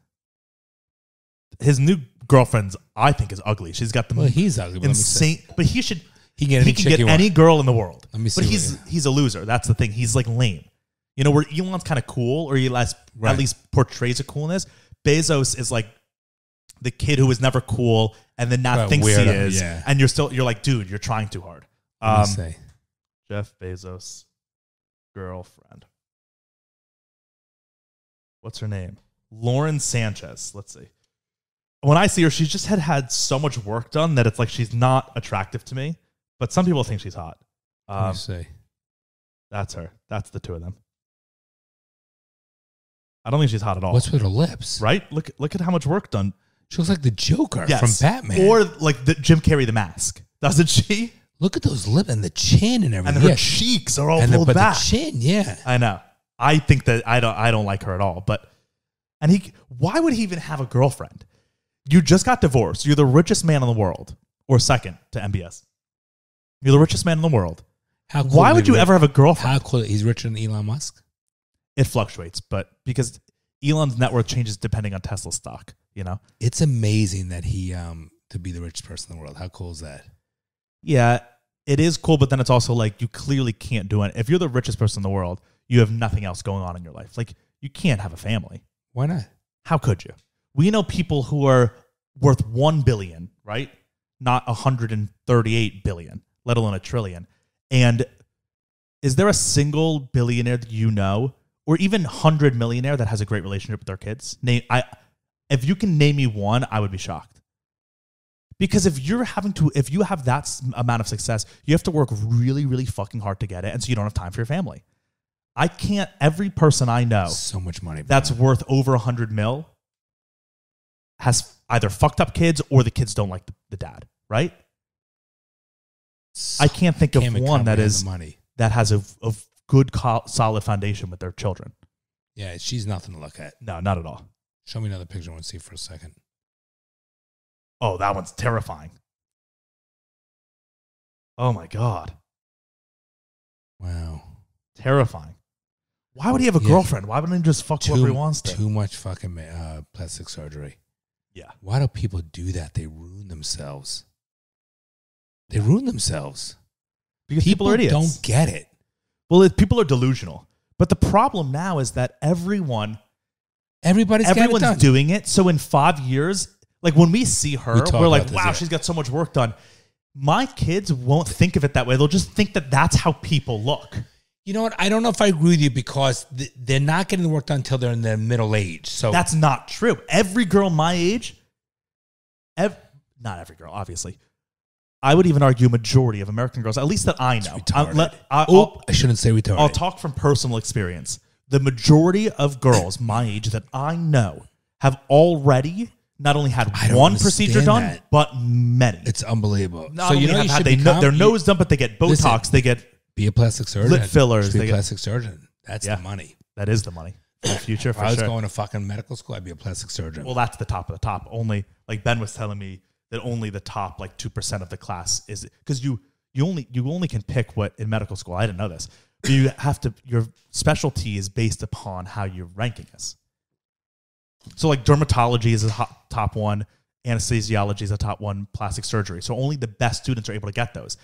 His new girlfriend's, I think, is ugly. She's got the he's ugly, but insane. But he can get any girl in the world. Let me see. But he's a loser. That's the thing. He's like lame. Where Elon's kind of cool, or he at least portrays a coolness. Bezos is like the kid who was never cool, and then now thinks he is. Yeah. And you're like, dude, you're trying too hard. Let me say. Jeff Bezos' girlfriend. What's her name? Lauren Sanchez. Let's see. When I see her, she's just had so much work done that it's like she's not attractive to me. But some people think she's hot. Let me see. That's her. That's the two of them. I don't think she's hot at all. What's with her lips? Right? Look at how much work done. She looks like the Joker Yes. from Batman. Or like the Jim Carrey the Mask. Doesn't she? Look at those lips and the chin and everything. And her cheeks are all and pulled but back. the chin, yeah. I know. I think that I don't like her at all. But why would he even have a girlfriend? You just got divorced. You're the richest man in the world, or second to MBS. You're the richest man in the world. How cool Why would you ever have a girlfriend? How cool? He's richer than Elon Musk. It fluctuates, but because Elon's net worth changes depending on Tesla stock, you know? It's amazing that he to be the richest person in the world. How cool is that? Yeah, it is cool, but then it's also like you clearly can't do it. If you're the richest person in the world, you have nothing else going on in your life. Like, you can't have a family. Why not? How could you? We know people who are worth 1 billion, right? Not 138 billion, let alone a trillion. And is there a single billionaire that you know, or even 100 millionaire that has a great relationship with their kids? If you can name me one, I would be shocked. Because if you have that amount of success, you have to work really, really fucking hard to get it, and so you don't have time for your family. Every person I know So much money. that's worth over 100 mil has either fucked up kids or the kids don't like the dad, right? I can't think of one that has a good, solid foundation with their children. Yeah, she's nothing to look at. No, not at all. Show me another picture I want to see for a second. Oh, that one's terrifying. Oh my God. Wow. Terrifying. Why would he have a girlfriend? Why wouldn't he just fuck whoever he wants to? Too much fucking plastic surgery. Yeah. Why do people do that? They ruin themselves. Because people are idiots. Don't get it. Well, people are delusional. But the problem now is that everyone's doing it. So in 5 years, like when we see her, we're like, wow, she's got so much work done. My kids won't think of it that way. They'll just think that that's how people look. You know what? I don't know if I agree with you because they're not getting the work done until they're in their middle age. So that's not true. Every girl my age, not every girl, obviously. I would even argue majority of American girls, at least that I know. I shouldn't say retarded. I'll talk from personal experience. The majority of girls my age that I know have already not only had one procedure done, but many. It's unbelievable. Not only have their nose done, but they get Botox, they get be a plastic surgeon. Lip fillers. Be a plastic surgeon. That's the money. That is the money for the future. If I was going to fucking medical school, I'd be a plastic surgeon. Well, that's the top of the top. Only, like Ben was telling me, that only the top 2% of the class is, because you only can pick what in medical school. I didn't know this. But you have to, your specialty is based upon how your ranking is. So dermatology is a top one, anesthesiology is a top one, plastic surgery. So only the best students are able to get those.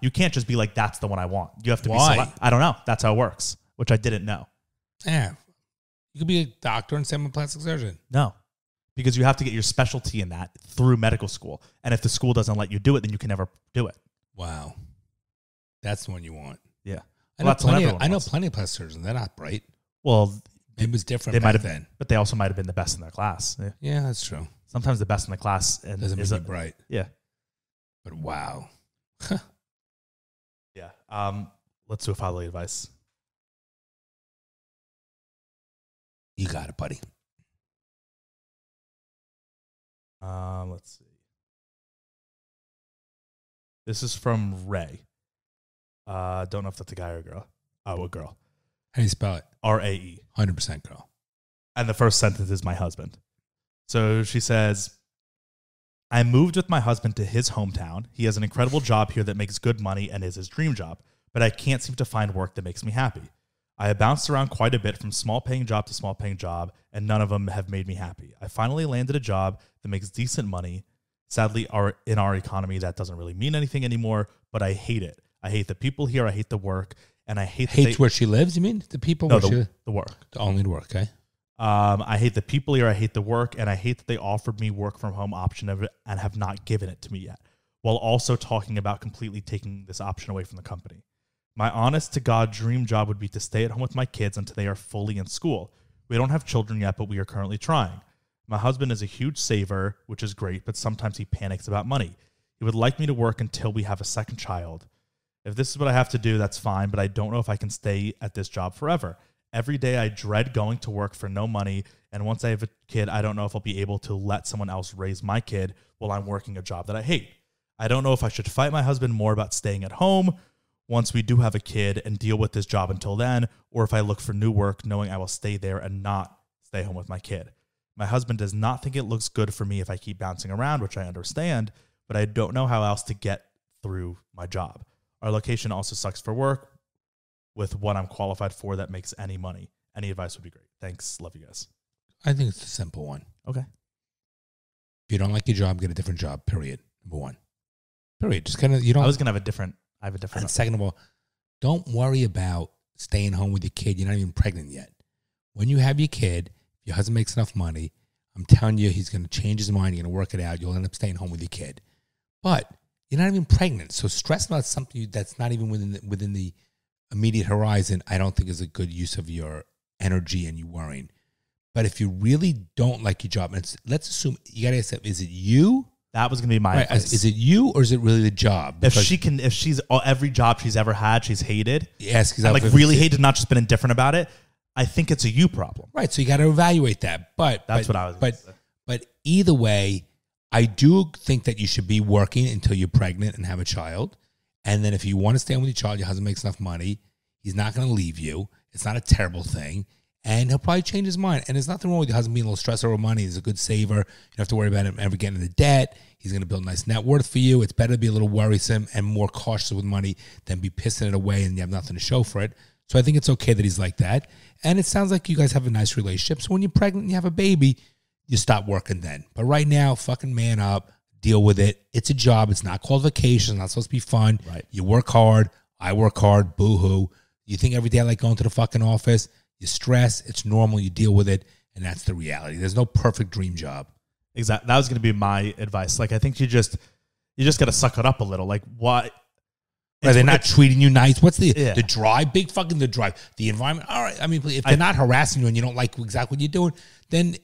You can't just be like, that's the one I want. You have to be I don't know. That's how it works, which I didn't know. Yeah. You could be a doctor and say I'm a plastic surgeon. No. Because you have to get your specialty in that through medical school. And if the school doesn't let you do it, then you can never do it. Wow. That's the one you want. Yeah. I know plenty of plastic surgeons. They're not bright. Well, it was different back then. But they also might have been the best in their class. Yeah, that's true. Sometimes the best in the class doesn't make you bright. Yeah. But wow. Yeah. Let's do a fatherly advice. You got it, buddy. Let's see. This is from Ray. Don't know if that's a guy or a girl. Oh, a girl. How do you spell it? RAE. 100% girl. And the first sentence is my husband. So she says, I moved with my husband to his hometown. He has an incredible job here that makes good money and is his dream job, but I can't seem to find work that makes me happy. I have bounced around quite a bit from small paying job to small paying job, and none of them have made me happy. I finally landed a job that makes decent money. Sadly, in our economy, that doesn't really mean anything anymore, but I hate it. I hate the people here. I hate the work, and I hate where she lives. You mean the people? No, the work. Only the work. Okay. I hate the people here. I hate the work, and I hate that they offered me work from home option and have not given it to me yet, while also talking about completely taking this option away from the company. My honest to God dream job would be to stay at home with my kids until they are fully in school. We don't have children yet, but we are currently trying. My husband is a huge saver, which is great, but sometimes he panics about money. He would like me to work until we have a second child. If this is what I have to do, that's fine, but I don't know if I can stay at this job forever. Every day I dread going to work for no money, and once I have a kid, I don't know if I'll be able to let someone else raise my kid while I'm working a job that I hate. I don't know if I should fight my husband more about staying at home once we do have a kid and deal with this job until then, or if I look for new work knowing I will stay there and not stay home with my kid. My husband does not think it looks good for me if I keep bouncing around, which I understand, but I don't know how else to get through my job. Our location also sucks for work with what I'm qualified for that makes any money. Any advice would be great. Thanks. Love you guys. I think it's a simple one. Okay. If you don't like your job, get a different job, period. Number one. Period. Just kind of, you don't. I was going to have a different. And second of all, don't worry about staying home with your kid. You're not even pregnant yet. When you have your kid, if your husband makes enough money, I'm telling you, he's going to change his mind. You're going to work it out. You'll end up staying home with your kid. But you're not even pregnant. So stressing about something that's not even within the immediate horizon, I don't think is a good use of your energy and you worrying. But if you really don't like your job, and let's assume you got to accept, is it you? That was going to be my advice. Is it you or is it really the job? Because if she's every job she's ever had, she's hated. Yes, and like really hated, not just been indifferent about it. I think it's a you problem. Right. So you got to evaluate that. But that's what I was. But either way, I do think that you should be working until you're pregnant and have a child. And then if you want to stay with your child, your husband makes enough money, he's not going to leave you. It's not a terrible thing. And he'll probably change his mind. And there's nothing wrong with your husband being a little stressed over money. He's a good saver. You don't have to worry about him ever getting into debt. He's going to build a nice net worth for you. It's better to be a little worrisome and more cautious with money than be pissing it away and you have nothing to show for it. So I think it's okay that he's like that. And it sounds like you guys have a nice relationship. So when you're pregnant and you have a baby, you stop working then. But right now, fucking man up, deal with it. It's a job. It's not called vacation. It's not supposed to be fun. Right. You work hard. I work hard. Boo-hoo. You think every day I like going to the fucking office? You stress. It's normal. You deal with it. And that's the reality. There's no perfect dream job. Exactly. That was going to be my advice. Like, I think you just got to suck it up a little. Like, why? Are they not treating you nice? What's the drive? Big fucking the drive. The environment. All right. I mean, if they're not harassing you and you don't like exactly what you're doing, then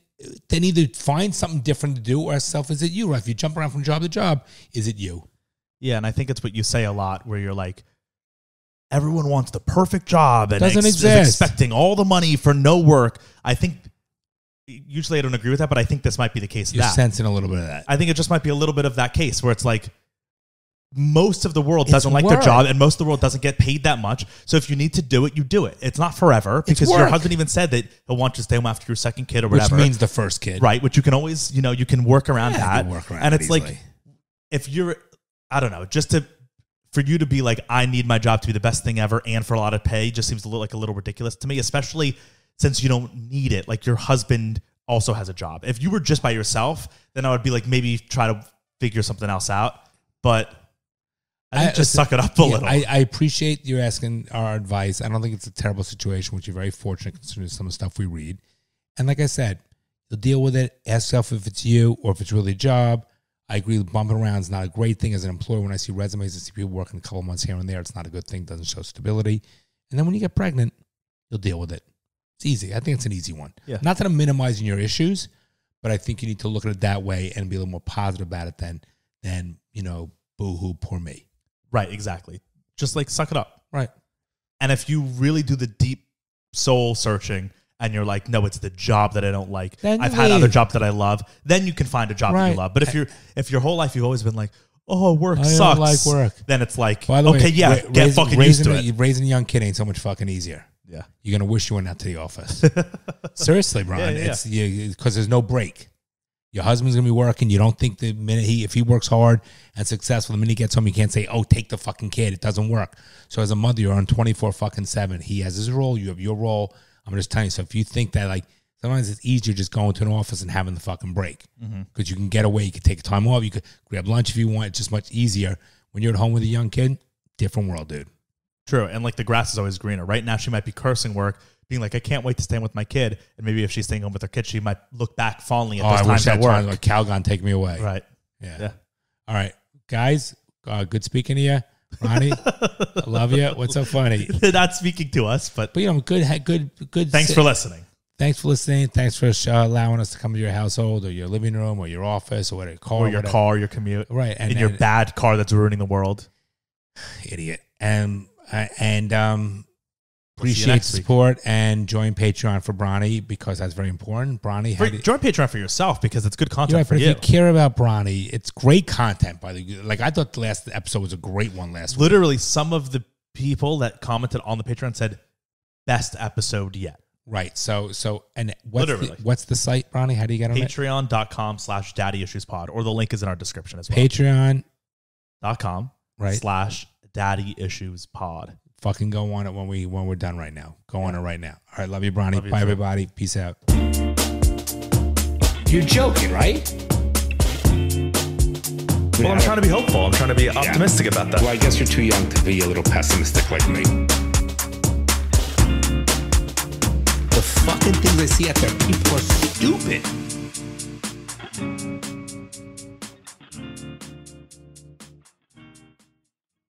either find something different to do or ask yourself, is it you? Or if you jump around from job to job, is it you? Yeah, and I think it's what you say a lot where you're like, everyone wants the perfect job and doesn't is exist. Expecting all the money for no work. I think, usually I don't agree with that, but I think this might be the case. You're sensing a little bit of that. I think it just might be a little bit of that case where it's like, most of the world doesn't like their job and most of the world doesn't get paid that much. So if you need to do it, you do it. It's not forever because your husband even said that he'll want you to stay home after your second kid or whatever. Which means the first kid. Right. Which you can always, you can work around that. And it's easily. like, if you're, I don't know, for you to be like, I need my job to be the best thing ever and for a lot of pay just seems a little ridiculous to me, especially since you don't need it. Like your husband also has a job. If you were just by yourself, then I would be like, maybe try to figure something else out. But I think just suck it up a little. I appreciate you asking our advice. I don't think it's a terrible situation, which you're very fortunate considering some of the stuff we read. And like I said, you'll deal with it. Ask yourself if it's you or if it's really a job. I agree with bumping around is not a great thing as an employer. When I see resumes and see people working a couple months here and there, it's not a good thing. It doesn't show stability. And then when you get pregnant, you'll deal with it. It's easy. I think it's an easy one. Yeah. Not that I'm minimizing your issues, but I think you need to look at it that way and be a little more positive about it than boo-hoo, poor me. Right, exactly. Just like suck it up. Right. And if you really do the deep soul searching and you're like, no, it's the job that I don't like. I've had other jobs that I love. Then you can find a job that you love. But if your whole life you've always been like, oh, work sucks. I don't like work. Then it's like, by the way, get fucking used to it. Raising a young kid ain't so much fucking easier. Yeah. You're going to wish you went out to the office. Seriously, Brian. It's because there's no break. Your husband's going to be working. You don't think the minute if he works hard and successful, the minute he gets home, you can't say, oh, take the fucking kid. It doesn't work. So as a mother, you're on 24/7. He has his role. You have your role. I'm just telling you. So if you think that, like, sometimes it's easier just going to an office and having the fucking break because you can get away. You can take time off. You could grab lunch if you want. It's just much easier. When you're at home with a young kid, different world, dude. True. And like the grass is always greener. Right now, she might be cursing work, being like, I can't wait to stay with my kid. And maybe if she's staying home with her kid, she might look back fondly at those times at work. Like Calgon, take me away. Right. Yeah. All right. Guys, good speaking to you. Ronnie, I love you. What's so funny? They're not speaking to us, but good. Thanks for listening. Thanks for listening. Thanks for allowing us to come to your household or your living room or your office or whatever. Your commute. Right. And your bad car that's ruining the world. Idiot. Appreciate the next week. support and join Patreon for Bronny because that's very important. Bronny, Join Patreon for yourself because it's good content yeah, for but you. if you care about Bronny, it's great content. By the way, like I thought the last episode was a great one last week. Literally, some of the people that commented on the Patreon said best episode yet. Right. So and Literally. what's the site, Bronny? How do you get on it? Patreon.com/daddyissuespod, or the link is in our description as well. Patreon.com Right. /daddyissuespod. Fucking go on it when we're done right now. Go on it right now. All right, love you, Bronny. Love you Bye, too. everybody. Peace out. You're joking, right? Well, I'm trying to be hopeful. I'm trying to be optimistic about that. Well, I guess you're too young to be a little pessimistic like me. The fucking things I see out there, people are stupid.